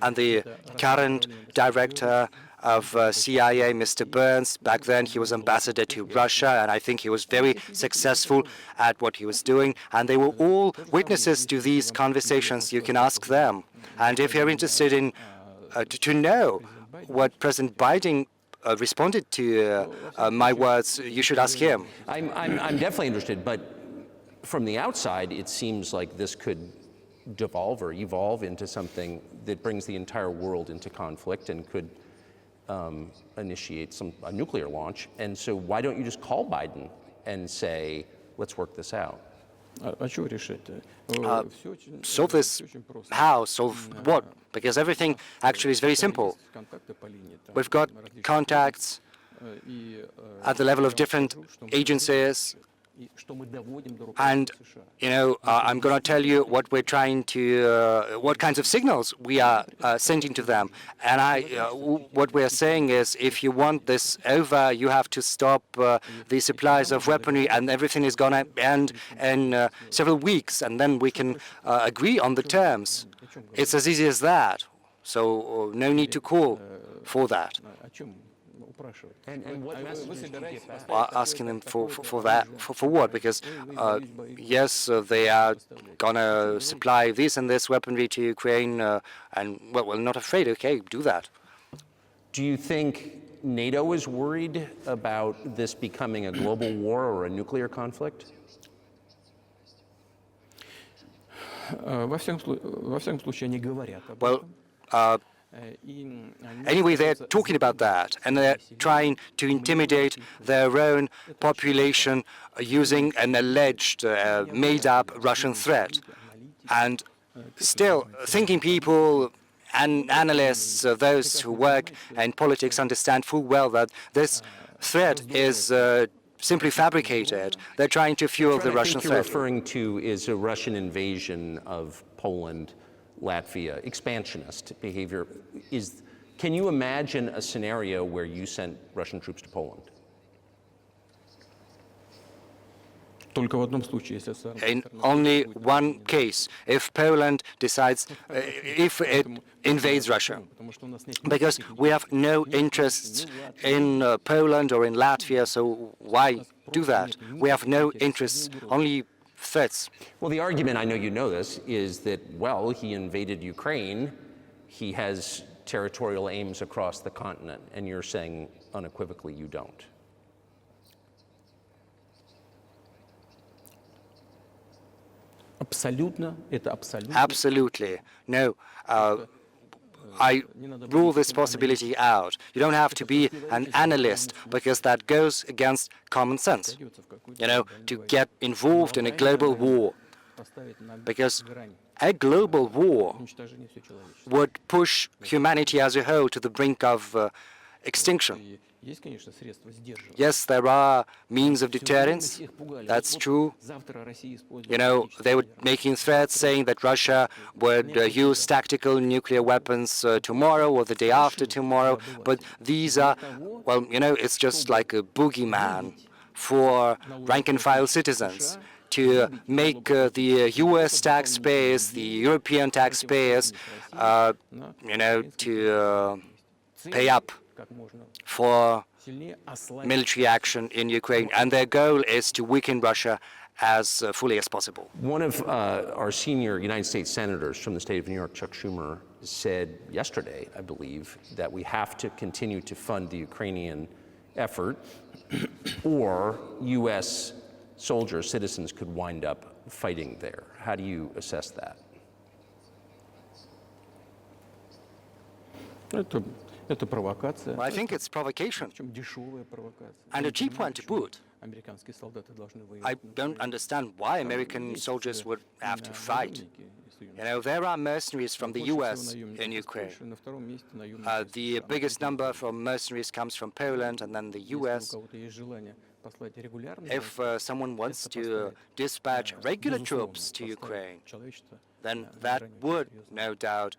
and the current director of CIA, Mr. Burns. Back then he was ambassador to Russia, and I think he was very successful at what he was doing, and they were all witnesses to these conversations. You can ask them. And if you're interested in to know what President Biden responded to my words, you should ask him. I'm definitely interested, but from the outside, it seems like this could devolve or evolve into something that brings the entire world into conflict and could initiate a nuclear launch. And so why don't you just call Biden and say, let's work this out? Solve this how? Solve what? Because everything actually is very simple. We've got contacts at the level of different agencies, and you know, I'm going to tell you what we're trying to, what kinds of signals we are sending to them. And what we're saying is, if you want this over, you have to stop the supplies of weaponry, and everything is going to end in several weeks, and then we can agree on the terms. It's as easy as that. So no need to call for that. And what messages do you get back? Asking them for that, for what? Because yes, they are gonna supply this and this weaponry to Ukraine, and well, we're not afraid. Okay, do that. Do you think NATO is worried about this becoming a global war or a nuclear conflict? Well, anyway, they're talking about that, and they're trying to intimidate their own population using an alleged, made-up Russian threat. And still, thinking people and analysts, those who work in politics, understand full well that this threat is simply fabricated. They're trying to fuel the Russian threat. What I think you're referring to is a Russian invasion of Poland, Latvia, expansionist behavior. Can you imagine a scenario where you sent Russian troops to Poland? Только в одном случае, если in only one case, if Poland decides, if it invades Russia. Because we have no interests in Poland or in Latvia, so why do that? We have no interests, only threats. Well, the argument, I know you know this, is that, well, he invaded Ukraine, he has territorial aims across the continent, and you're saying unequivocally you don't. Absolutely. No. I rule this possibility out. You don't have to be an analyst because that goes against common sense, to get involved in a global war. Because a global war would push humanity as a whole to the brink of extinction. Yes, there are means of deterrence. That's true. They were making threats saying that Russia would use tactical nuclear weapons tomorrow or the day after tomorrow. But these are, it's just like a boogeyman for rank-and-file citizens to make the U.S. taxpayers, the European taxpayers, to pay up for military action in Ukraine, and their goal is to weaken Russia as fully as possible. One of our senior United States senators from the state of New York, Chuck Schumer, said yesterday, I believe, that we have to continue to fund the Ukrainian effort or U.S. soldiers, citizens could wind up fighting there. How do you assess that? Well, I think it's provocation, and a cheap one to boot. I don't understand why American soldiers would have to fight. There are mercenaries from the U.S. in Ukraine. The biggest number from mercenaries comes from Poland and then the U.S. If someone wants to dispatch regular troops to Ukraine, then that would, no doubt,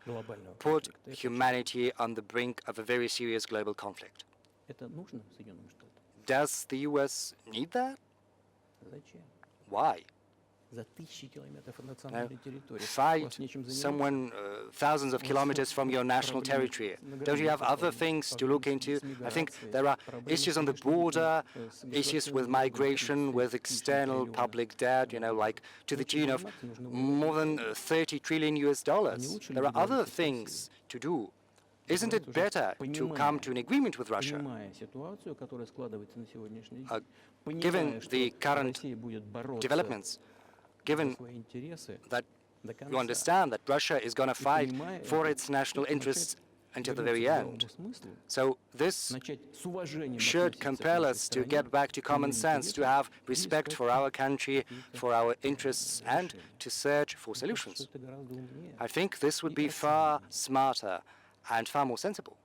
put humanity on the brink of a very serious global conflict. Does the U.S. need that? Why? Fight someone thousands of kilometers from your national territory. Don't you have other things to look into? I think there are issues on the border, issues with migration, with external public debt, like to the tune of more than 30 trillion US dollars. There are other things to do. Isn't it better to come to an agreement with Russia? Given the current developments, given that you understand that Russia is going to fight for its national interests until the very end. So this should compel us to get back to common sense, to have respect for our country, for our interests, and to search for solutions. I think this would be far smarter and far more sensible.